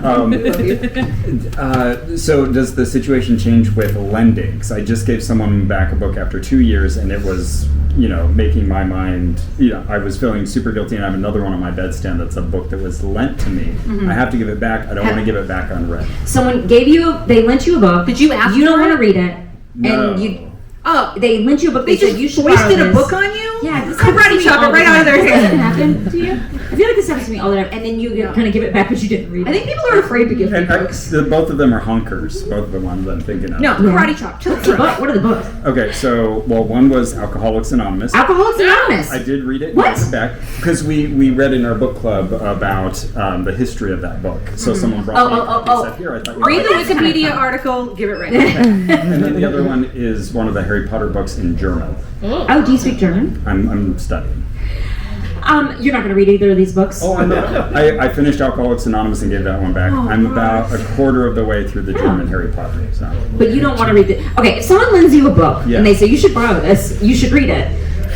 it. So does the situation change with lending? Because I just gave someone back a book after 2 years, and it was, making my mind, I was feeling super guilty, and I have another one on my bedstand that's a book that was lent to me. Mm-hmm. I have to give it back. I don't want to give it back unread. Someone they lent you a book. Did you ask You don't for want it? to read it. No. And you... Oh, they lent you a book. They said just you should borrow wasted a this. book on you? Yeah, this Karate happens to me chop all it right the out of their time. hand. Doesn't happen to you? I feel like this happens to me all the time, and then you kind of give it back, but you didn't read it. I think people are afraid to give me And books. both of them are hunkers, both of the ones I'm thinking of. No, karate chop. To the What's the front. book? What are the books? Okay, so, one was Alcoholics Anonymous. Alcoholics Anonymous. I did read it and What? gave it back because we read in our book club about the history of that book. So someone brought me a copy and said, "Here, I thought you Read might the like it." Wikipedia article. Give it right now. And then the other one is one of the Harry Potter books in German. Oh, do you speak German? I'm studying. You're not going to read either of these books? Oh, I'm not. I finished Alcoholics Anonymous and gave that one back. I'm about a quarter of the way through the German Harry Potter. So. But you don't want to read it. Okay, if someone lends you a book Yeah. and they say you should borrow this, you should read it.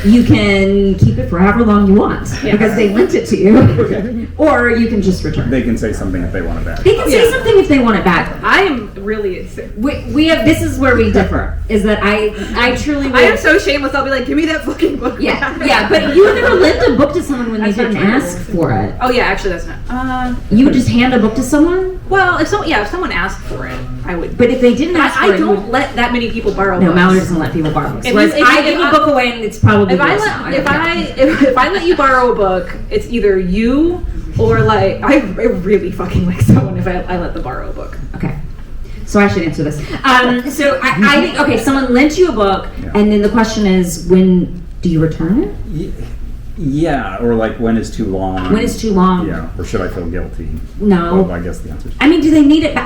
You can keep it for however long you want because they lent it to you, or you can just return. They can say something if they want it back. They can say something if they want it back. I am really. We have. This is where we differ. Is that I truly. I am so shameless. I'll be like, give me that fucking book. Yeah. But you never lent a book to someone when they didn't ask for it. Oh yeah, actually that's not. You would just hand a book to someone. Well, if someone asked for it, I would. But if they didn't ask for I it, you don't would- let that many people borrow. No, books. Mallory doesn't let people borrow books. If Whereas you- if I you- give if a book away and it's probably If I yours let now. if I let you borrow a book, it's either you or like I really fucking like someone if I let them borrow a book. Okay. So I should answer this. So I think, okay, someone lent you a book, and then the question is, when do you return it? Yeah, or like when is too long? When is too long? Yeah, or should I feel guilty? No. Well, I guess the answer is I mean, do they need it?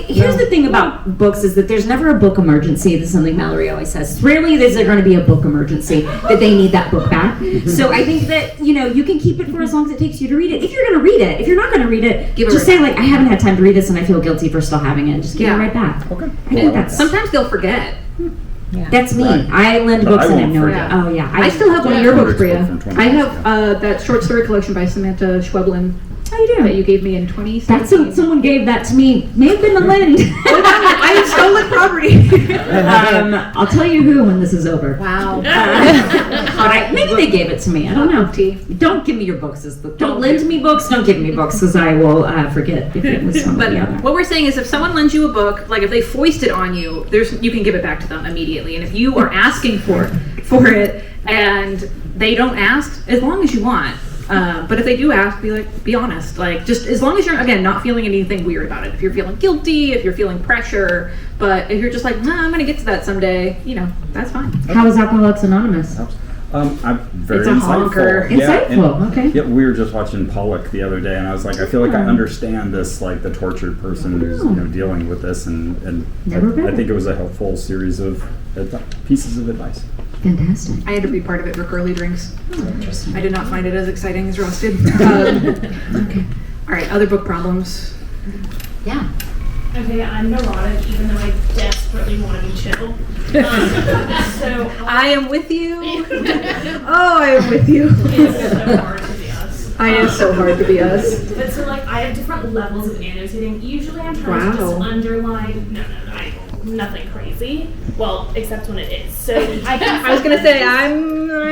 Here's the thing about books is that there's never a book emergency. This is something Mallory always says. Rarely is there going to be a book emergency that they need that book back. So I think that, you can keep it for as long as it takes you to read it. If you're going to read it. If you're not going to read it, just say like, I haven't had time to read this and I feel guilty for still having it. Just give it right back. Okay. I think that's... Sometimes they'll forget. Yeah. That's me. Right. I lend But books I and I won't know forget. it. Oh yeah. I still have one of your books, Brea. From 20 I years have that short story collection by Samantha Schweblin How you doing? that you gave me in 2017. That's someone gave that to me. May have been a lend. I have stolen property. I'll tell you who when this is over. Wow. But maybe they gave it to me. I don't know. Don't give me your books. Don't lend me books. Don't give me books because I will forget if it was somebody But else. what we're saying is if someone lends you a book, like if they foist it on you, you can give it back to them immediately. And if you are asking for it and they don't ask, as long as you want. But if they do ask, be honest. Like, just as long as you're, again, not feeling anything weird about it. If you're feeling guilty, if you're feeling pressure, but if you're just like, nah, I'm going to get to that someday, that's fine. How is Alcoholics Anonymous? I'm very It's a insightful. honker. Insightful, okay. Yeah, we were just watching Pollock the other day, and I was like, I feel like I understand this, like the tortured person who's dealing with this, and Never read I it. think it was a helpful series of pieces of advice. Fantastic. I had to be part of it for Curly Drinks. Interesting. I did not find it as exciting as Roasted. Okay. All right, other book problems. Yeah. Okay, I'm neurotic, even though I desperately want to be chill. So I am with you. Oh, I am with you. it's so hard to be us. I am so hard to be us. But so like I have different levels of annotating. Usually I'm trying to just underline. No, nothing crazy. Well, except when it is. So I was gonna say I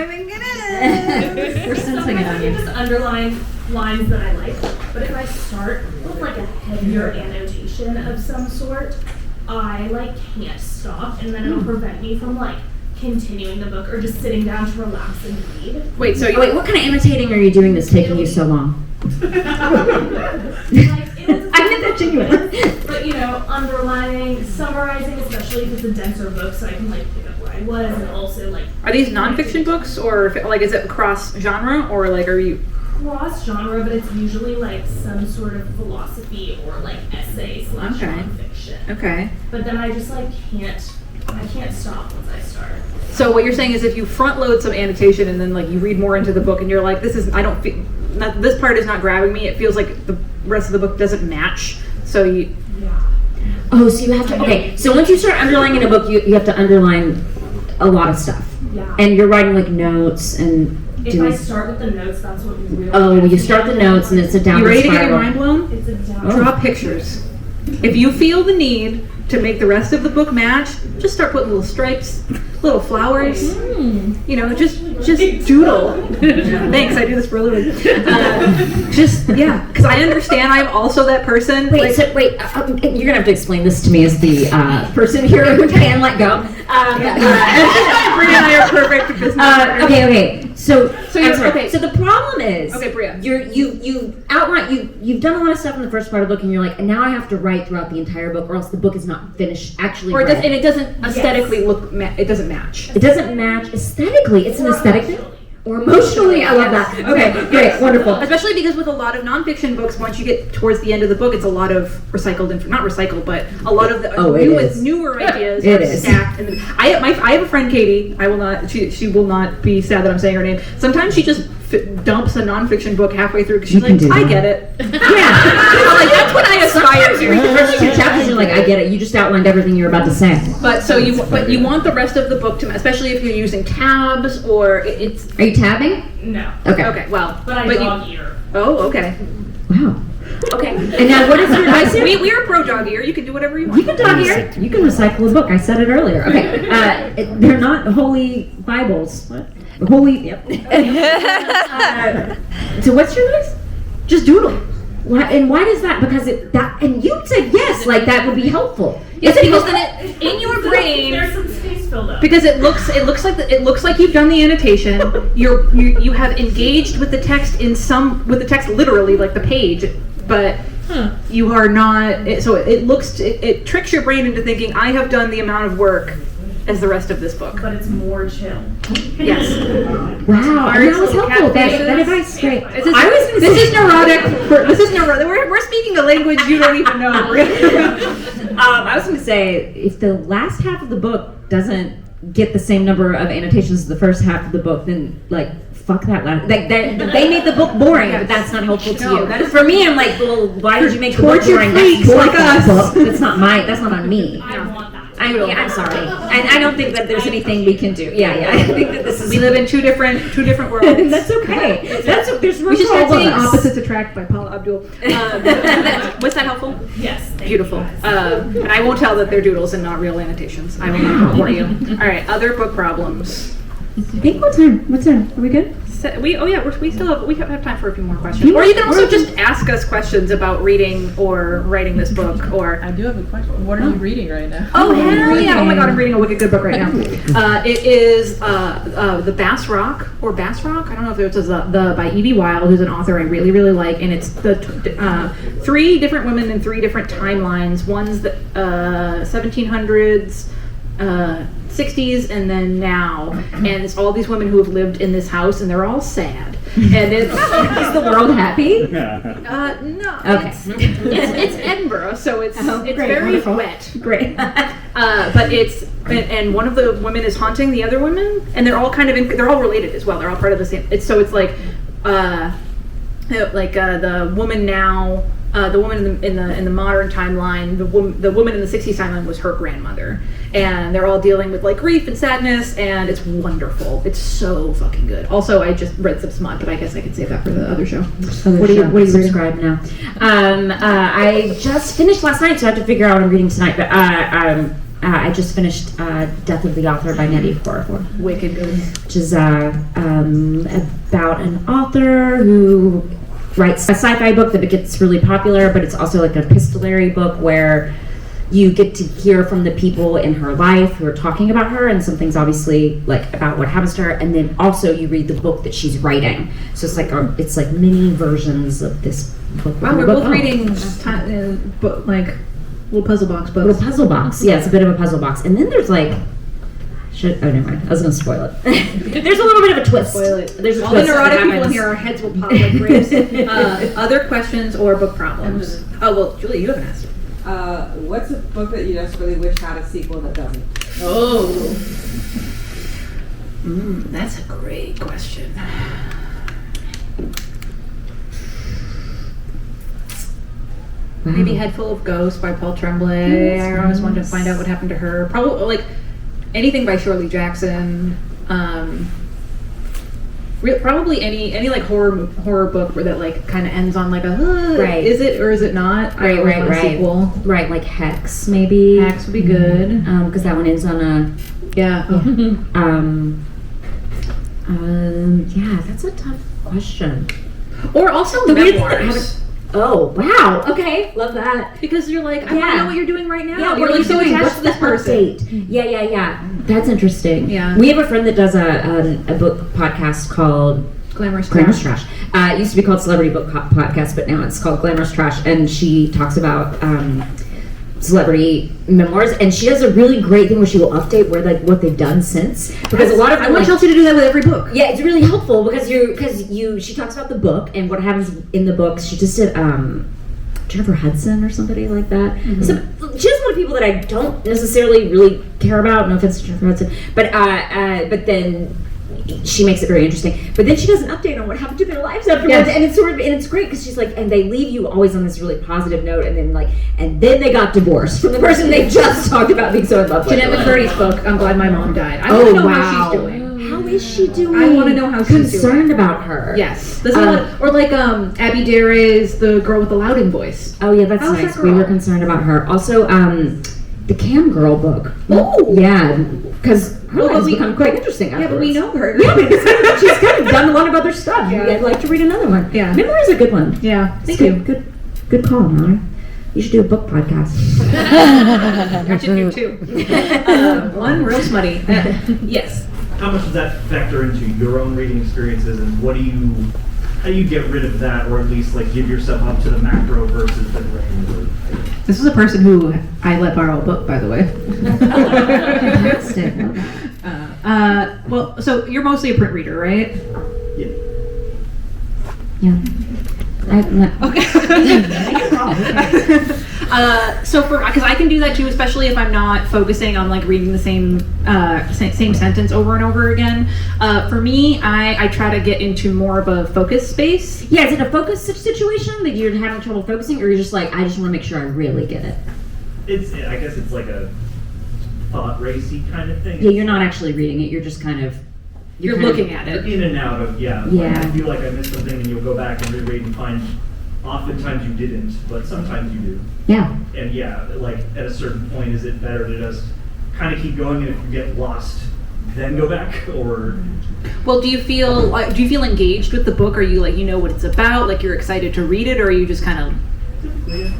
think it is. We're sensing it. I can just underline lines that I like. But if I start with like a heavier annotation of some sort, I can't stop, and then it'll prevent me from continuing the book or just sitting down to relax and read. Wait, so Wait, what kind of annotating are you doing that's taking you so long? I meant that genuine. But underlining, summarizing, especially if it's a denser book, so I can pick up where I was, and also are these nonfiction books, or is it cross genre, or are you? Cross genre, but it's usually some sort of philosophy or essay / nonfiction. Okay. But then I just I can't stop once I start. So what you're saying is if you front load some annotation and then you read more into the book and you're like, this part is not grabbing me. It feels like the rest of the book doesn't match. So you. Yeah. Oh, so you have to. Okay, so once you start underlining in a book, you have to underline a lot of stuff. Yeah. And you're writing notes and. If I start with the notes, that's what really. Oh, you start the notes and it's a downward You ready to get spiral. your mind blown? It's a downward. Draw pictures. If you feel the need to make the rest of the book match, just start putting little stripes, little flowers. Just doodle. Thanks, I do this for a living. Because I understand I'm also that person. Wait, you're gonna have to explain this to me as the person here who can let go. Brea and I are perfect business partners. Okay. So okay. So the problem is, Okay, Brea. You've done a lot of stuff in the first part of the book, and you're like, and now I have to write throughout the entire book, or else the book is not finished. Actually, Or read. it doesn't aesthetically look. It doesn't match. It doesn't match aesthetically. It's an aesthetic thing. Or emotionally. I love that. Okay, great, wonderful. Especially because with a lot of nonfiction books, once you get towards the end of the book, it's a lot of not recycled, but a lot of the newer ideas It are is. stacked. And I have a friend, Katie. I will not. She will not be sad that I'm saying her name. Sometimes she just dumps a nonfiction book halfway through because she's like, I get it. Yeah. That's what I aspire to. The first 2 chapters, you're like, I get it. You just outlined everything you're about to say. But you want the rest of the book to, especially if you're using tabs or it's. Are you tabbing? No. Okay. Okay. Well, But I dog ear. Oh, okay. Wow. Okay. And now, what is your advice here? We are pro dog ear. You can do whatever you want. You can dog ear. You can recycle a book. I said it earlier. Okay. They're not holy Bibles. What? Holy. Yep. So what's your advice? Just doodle. Why does that? Because and you said yes, that would be helpful. Yes, because then in your brain, There's some space filled up. because it looks like you've done the annotation. You have engaged with the text with the text literally, like the page, but you are not. So it tricks your brain into thinking I have done the amount of work as the rest of this book. But it's more chill. Yes. Wow, and that was helpful. That advice is great. This is neurotic. This is neurotic. We're speaking a language you don't even know. I was going to say, if the last half of the book doesn't get the same number of annotations as the first half of the book, then like fuck that last. Like they made the book boring, but that's not helpful to you. That is for me. I'm like, well, why did you make the book boring? Freaks That's like us. book. That's not on me. I want that. I'm sorry. I don't think that there's anything we can do. Yeah. I think that this is. We live in two different worlds. That's okay. There's room We should for start all of saying us. Opposites Attract by Paula Abdul. Was that helpful? Yes. Beautiful. And I won't tell that they're doodles and not real annotations. I will not warn you. All right, other book problems. I think what time? Are we good? We still have time for a few more questions. Or you can also just ask us questions about reading or writing this book. Or I do have a question. What are you reading right now? oh hell yeah! Oh my god, I'm reading a wicked good book right now. It is the Bass Rock. I don't know if it was the by Evie Wilde, who's an author I really really like, and it's the 3 different women in 3 different timelines. One's the 1700s. 60s and then now, and it's all these women who have lived in this house and they're all sad, and it's is the world happy? No. Okay. It's Edinburgh, so it's very wonderful. wet. Great. But it's and one of the women is haunting the other women, and they're all kind of they're all related as well. They're all part of the same. It's like the woman now. The woman in the modern timeline, the woman in the 60s timeline was her grandmother, and they're all dealing with like grief and sadness, and it's wonderful. It's so fucking good. Also, I just read some smut, but I guess I could save that for the other show. What are you subscribed now? I just finished last night, so I have to figure out what I'm reading tonight. But I just finished Death of the Author by Nettie Okorafor. Wicked good. Which is about an author who writes a sci-fi book that gets really popular, but it's also like an epistolary book where you get to hear from the people in her life who are talking about her, and some things obviously like about what happens to her, and then also you read the book that she's writing. So it's like mini versions of this book. Wow, we're both reading like little puzzle box books. Little puzzle box, yeah, it's a bit of a puzzle box, and then there's like. Never mind. I was going to spoil it. There's a little bit of a twist. Spoil it. There's all the neurotic people in here, our heads will pop like grapes. Other questions or book problems? Oh, well, Julie, you haven't asked. What's a book that you desperately wish had a sequel that doesn't? Oh. That's a great question. Maybe Head Full of Ghosts by Paul Tremblay. I always wanted to find out what happened to her. Probably, like, anything by Shirley Jackson. Probably any like horror book where that like kind of ends on like a right. Is it or is it not? Right. Sequel. Right, like Hex maybe. Hex would be good. Because that one ends on a yeah. Yeah, that's a tough question. Or also the memoirs. Oh wow! Okay, love that. Because you're like, I want to know what you're doing right now. Yeah, you're like so attached to this person. Yeah. That's interesting. Yeah. We have a friend that does a book podcast called Glamorous Trash. It used to be called Celebrity Book Podcast, but now it's called Glamorous Trash, and she talks about celebrity memoirs, and she does a really great thing where she will update what they've done since, because a lot of I want Chelsea to do that with every book. Yeah, it's really helpful because she talks about the book and what happens in the books. She just did Jennifer Hudson or somebody like that. Mm-hmm. So she has one of people that I don't necessarily really care about. No offense to Jennifer Hudson, but then she makes it very interesting. But then she does an update on what happened to their lives afterwards, and it's it's great because she's like, and they leave you always on this really positive note, and then they got divorced from the person they just talked about being so in love with. Jeanette McCurdy's book, I'm Glad My Mom Died. I want to know how she's doing. How is she doing? I want to know how she's concerned about her. Yes. Or like Abby Daray's The Girl with the Louding Voice. Oh yeah, that's nice. We were concerned about her. Also, the Cam Girl book. Oh yeah, because her life has become quite interesting afterwards. Yeah, but we know her. Yeah, but she's kind of done a lot of other stuff. Yeah. I'd like to read another one. Yeah. Memoir is a good one. Yeah. Thank you. Good call, Mallory. You should do a book podcast. I should do too. One real smutty. Yes. How much does that factor into your own reading experiences, and what do you how do you get rid of that, or at least like give yourself up to the macro versus the granular? This is a person who I let borrow a book, by the way. Well, so you're mostly a print reader, right? Yeah. Yeah. So because I can do that too, especially if I'm not focusing on like reading the same sentence over and over again. For me, I try to get into more of a focus space. Yeah, is it a focus situation that you're having trouble focusing, or you're just like, I just want to make sure I really get it? I guess it's like a thought racy kind of thing. Yeah, you're not actually reading it. You're just kind of you're looking at it. In and out of Yeah. I feel like I missed something, and you'll go back and reread and find. Oftentimes you didn't, but sometimes you do. Yeah. And yeah, like at a certain point, is it better to just kind of keep going, and if you get lost, then go back, or? Well, do you feel engaged with the book? Are you like, you know what it's about, like you're excited to read it, or are you just kind of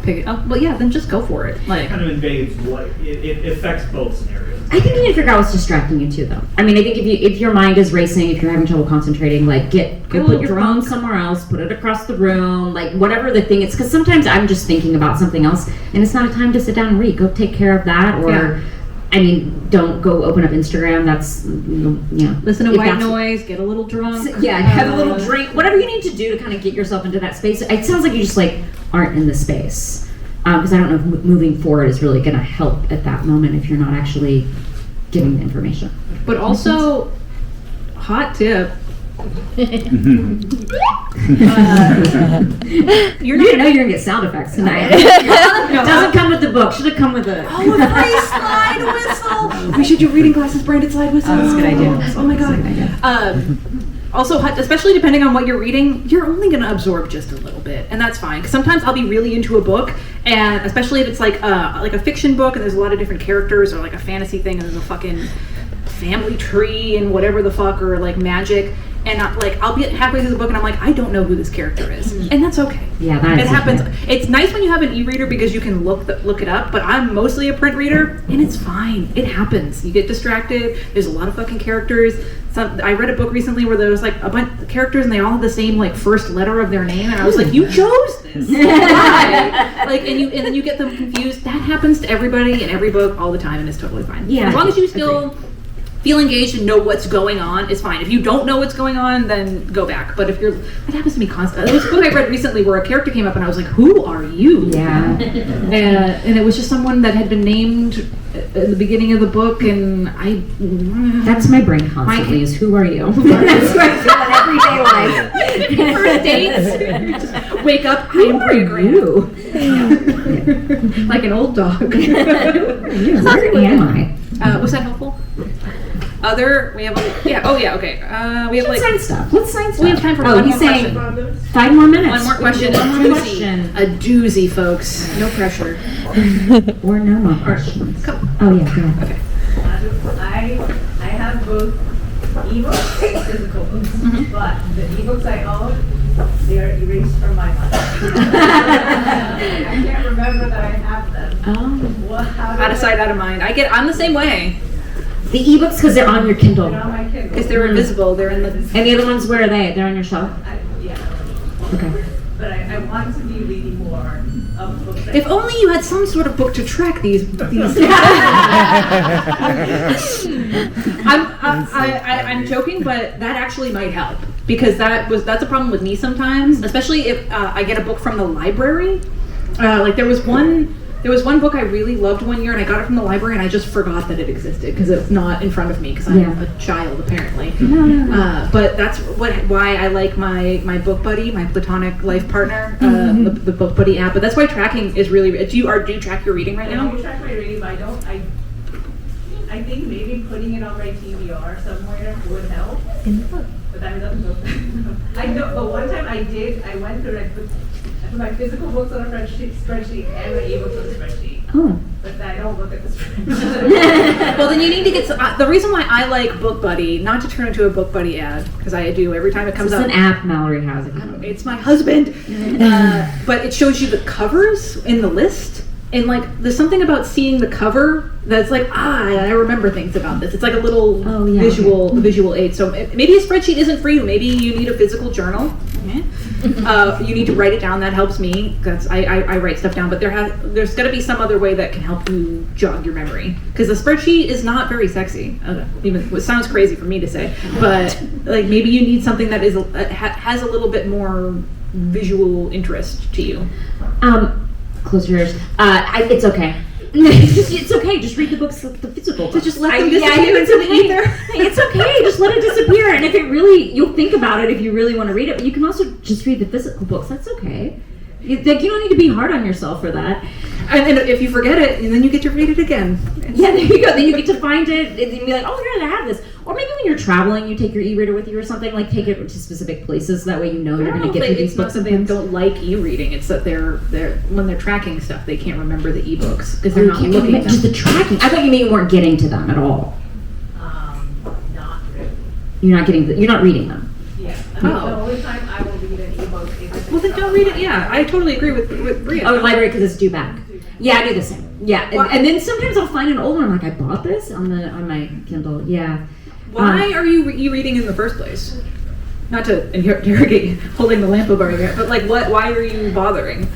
pick it? Oh, well, yeah, then just go for it. Like kind of invades what it affects both scenarios. I think you need to figure out what's distracting you too, though. I mean, I think if your mind is racing, if you're having trouble concentrating, like go put your phone somewhere else, put it across the room, like whatever the thing is. Because sometimes I'm just thinking about something else, and it's not a time to sit down and read. Go take care of that, or I mean, don't go open up Instagram. That's listen to white noise, get a little drunk. Yeah, have a little drink. Whatever you need to do to kind of get yourself into that space. It sounds like you just like aren't in the space. Because I don't know if moving forward is really going to help at that moment if you're not actually getting the information. But also, hot tip. You didn't know you're going to get sound effects tonight. Doesn't come with the book. Should have come with a... Oh, a free slide whistle. We should do reading glasses branded slide whistles. Oh, that's a good idea. Oh my god. Also, especially depending on what you're reading, you're only going to absorb just a little bit, and that's fine. Because sometimes I'll be really into a book, and especially if it's like a fiction book, and there's a lot of different characters, or like a fantasy thing, and there's a fucking family tree and whatever the fuck, or like magic, and I'll be halfway through the book, and I'm like, I don't know who this character is, and that's okay. Yeah, that happens. It's nice when you have an e-reader because you can look it up, but I'm mostly a print reader, and it's fine. It happens. You get distracted. There's a lot of fucking characters. I read a book recently where there was like a bunch of characters, and they all had the same like first letter of their name, and I was like, you chose this. Why? And then you get them confused. That happens to everybody in every book all the time, and it's totally fine. Yeah. As long as you still feel engaged and know what's going on, it's fine. If you don't know what's going on, then go back. But if that happens to me constantly. There was a book I read recently where a character came up, and I was like, who are you? Yeah. And it was just someone that had been named at the beginning of the book, and that's my brain constantly is who are you? That's what I feel in everyday life. First dates, just wake up, I am Brea Graham. Like an old dog. Where am I? Was that helpful? We have we have like sign stuff. Let's sign stuff. We have time for one more question. 5 more minutes. One more question. A doozy, folks. No pressure. Or no more questions. Oh yeah, go ahead. Okay. I have both ebooks and physical books, but the ebooks I own, they are erased from my mind. I can't remember that I have them. Out of sight, out of mind. I'm the same way. The ebooks, because they're on your Kindle. They're on my Kindle. Because they're invisible. They're in the. And the other ones, where are they? They're on your shelf. Yeah. Okay. But I want to be reading more of books. If only you had some sort of book to track these. I'm joking, but that actually might help, because that's a problem with me sometimes, especially if I get a book from the library. Like there was one book I really loved one year, and I got it from the library, and I just forgot that it existed because it's not in front of me because I'm a child apparently. But that's why I like my book buddy, my platonic life partner, the book buddy app. But that's why tracking is really. Do you track your reading right now? I track my reading, but I don't. I think maybe putting it on my TBR somewhere would help. In the book. But that doesn't go. I know. But one time I did. I went through and I put my physical books on a spreadsheet and my ebooks on a spreadsheet. Oh. But I don't look at the spreadsheet. Well, then you need to get the reason why I like Book Buddy, not to turn into a Book Buddy ad, because I do every time it comes up. It's an app Mallory has. It's my husband. But it shows you the covers in the list. And like, there's something about seeing the cover that's like, I remember things about this. It's like a little visual aid. So maybe a spreadsheet isn't for you. Maybe you need a physical journal. You need to write it down. That helps me. I write stuff down, but there's got to be some other way that can help you jog your memory, because the spreadsheet is not very sexy. Even it sounds crazy for me to say, but like maybe you need something that is has a little bit more visual interest to you. Close your ears. It's okay. It's okay. Just read the books, the physical books. Just let them disappear into the ether. It's okay. Just let it disappear. And if it really, you'll think about it if you really want to read it. But you can also just read the physical books. That's okay. You don't need to be hard on yourself for that. And if you forget it, and then you get to read it again. Yeah, there you go. Then you get to find it and be like, oh, yeah, I have this. Or maybe when you're traveling, you take your e-reader with you or something. Like take it to specific places. That way you know you're going to get through these books. It's not that they don't like e-reading. It's that they're when they're tracking stuff, they can't remember the e-books because they're not looking at them. Just the tracking. I thought you meant you weren't getting to them at all. Not really. You're not reading them. Yeah. The only time I will read an ebook is. Well, then don't read it. Yeah, I totally agree with Brea. Oh, library because it's due back. Yeah, I do the same. Yeah, and then sometimes I'll find an old one. I'm like, I bought this on my Kindle. Yeah. Why are you e-reading in the first place? Not to interrogate holding the lamp over here, but like, why are you bothering?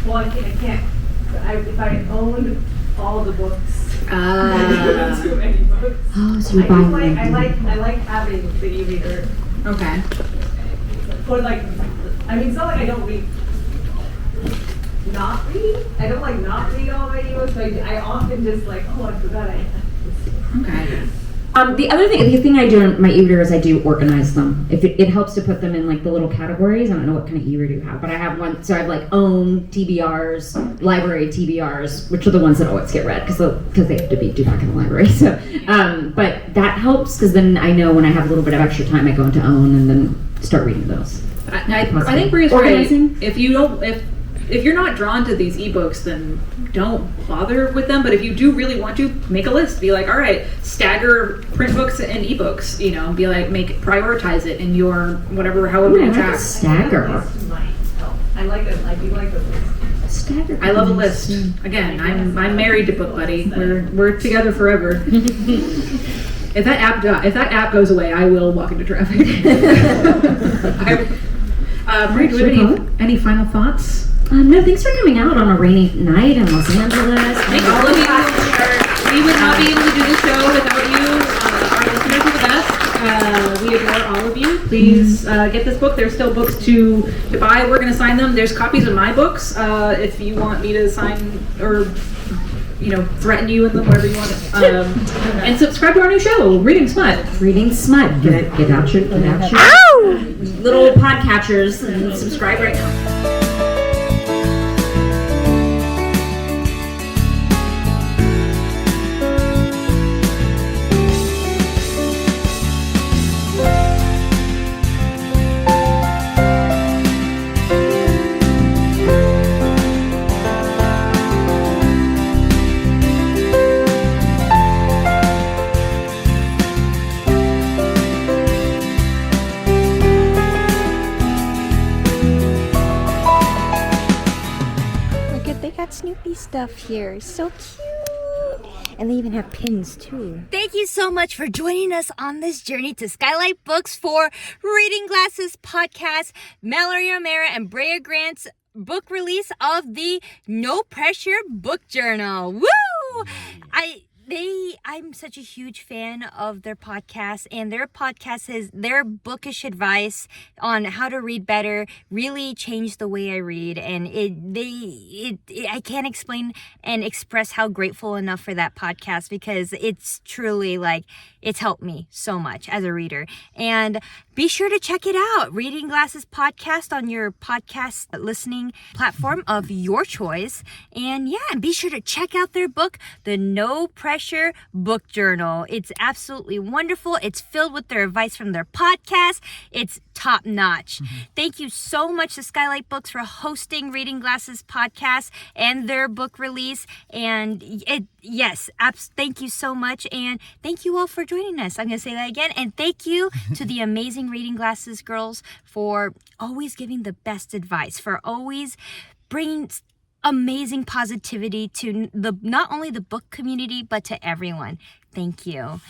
Well, I can't. If I owned all the books, too many books. Oh, so you're buying. I like having the e-reader. Okay. For it's not like I don't read. Not read. I don't not read all my ebooks. But I often just I forgot I had this. Okay. The thing I do in my e-reader is I do organize them. If it helps to put them in the little categories. I don't know what kind of e-reader you have, but I have one. So I have own TBRs, library TBRs, which are the ones that always get read because they have to be due back in the library. So, but that helps because then I know when I have a little bit of extra time, I go into own and then start reading those. I think Brea's right. If you're not drawn to these ebooks, then don't bother with them. But if you do really want to, make a list. Be like, all right, stagger print books and ebooks. Be like, prioritize it in your however you track. Stagger. I like it. I do like the list. Stagger. I love a list. Again, I'm married to Book Buddy. We're together forever. If that app goes away, I will walk into traffic. Brea, do you have any final thoughts? No, thanks for coming out on a rainy night in Los Angeles. Thank all of you. We would not be able to do this show without you. Our listeners are the best. We adore all of you. Please get this book. There's still books to buy. We're going to sign them. There's copies of my books if you want me to sign or threaten you in them, whatever you want. And subscribe to our new show, Reading Smut. Reading Smut. Get out your little podcatchers and subscribe right now. Snoopy stuff here. So cute. And they even have pins too. Thank you so much for joining us on this journey to Skylight Books for Reading Glasses podcast. Mallory O'Mara and Brea Grant's book release of the No Pressure Book Journal. Woo! I'm such a huge fan of their podcast, and their podcast is their bookish advice on how to read better really changed the way I read, and I can't explain and express how grateful enough for that podcast because it's truly it's helped me so much as a reader. And be sure to check it out, Reading Glasses podcast on your podcast listening platform of your choice. And be sure to check out their book, The No Pressure Book Journal. It's absolutely wonderful. It's filled with their advice from their podcast. It's top notch. Mm-hmm. Thank you so much to Skylight Books for hosting Reading Glasses podcast and their book release. And thank you so much. And thank you all for joining us. I'm going to say that again. And thank you to the amazing Reading Glasses girls for always giving the best advice, for always bringing amazing positivity to not only the book community, but to everyone. Thank you.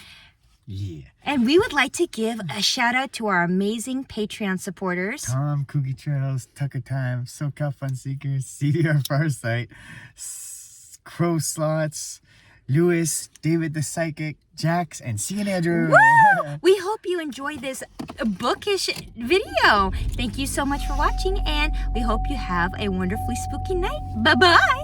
Yeah. And we would like to give a shout out to our amazing Patreon supporters. Tom, Cookie Trails, Tucker Time, SoCal Fun Seekers, CDR Farsight, Crow Slots, Lewis, David the Psychic, Jax, and Cian Andrew. Woo! We hope you enjoy this bookish video. Thank you so much for watching, and we hope you have a wonderfully spooky night. Bye-bye!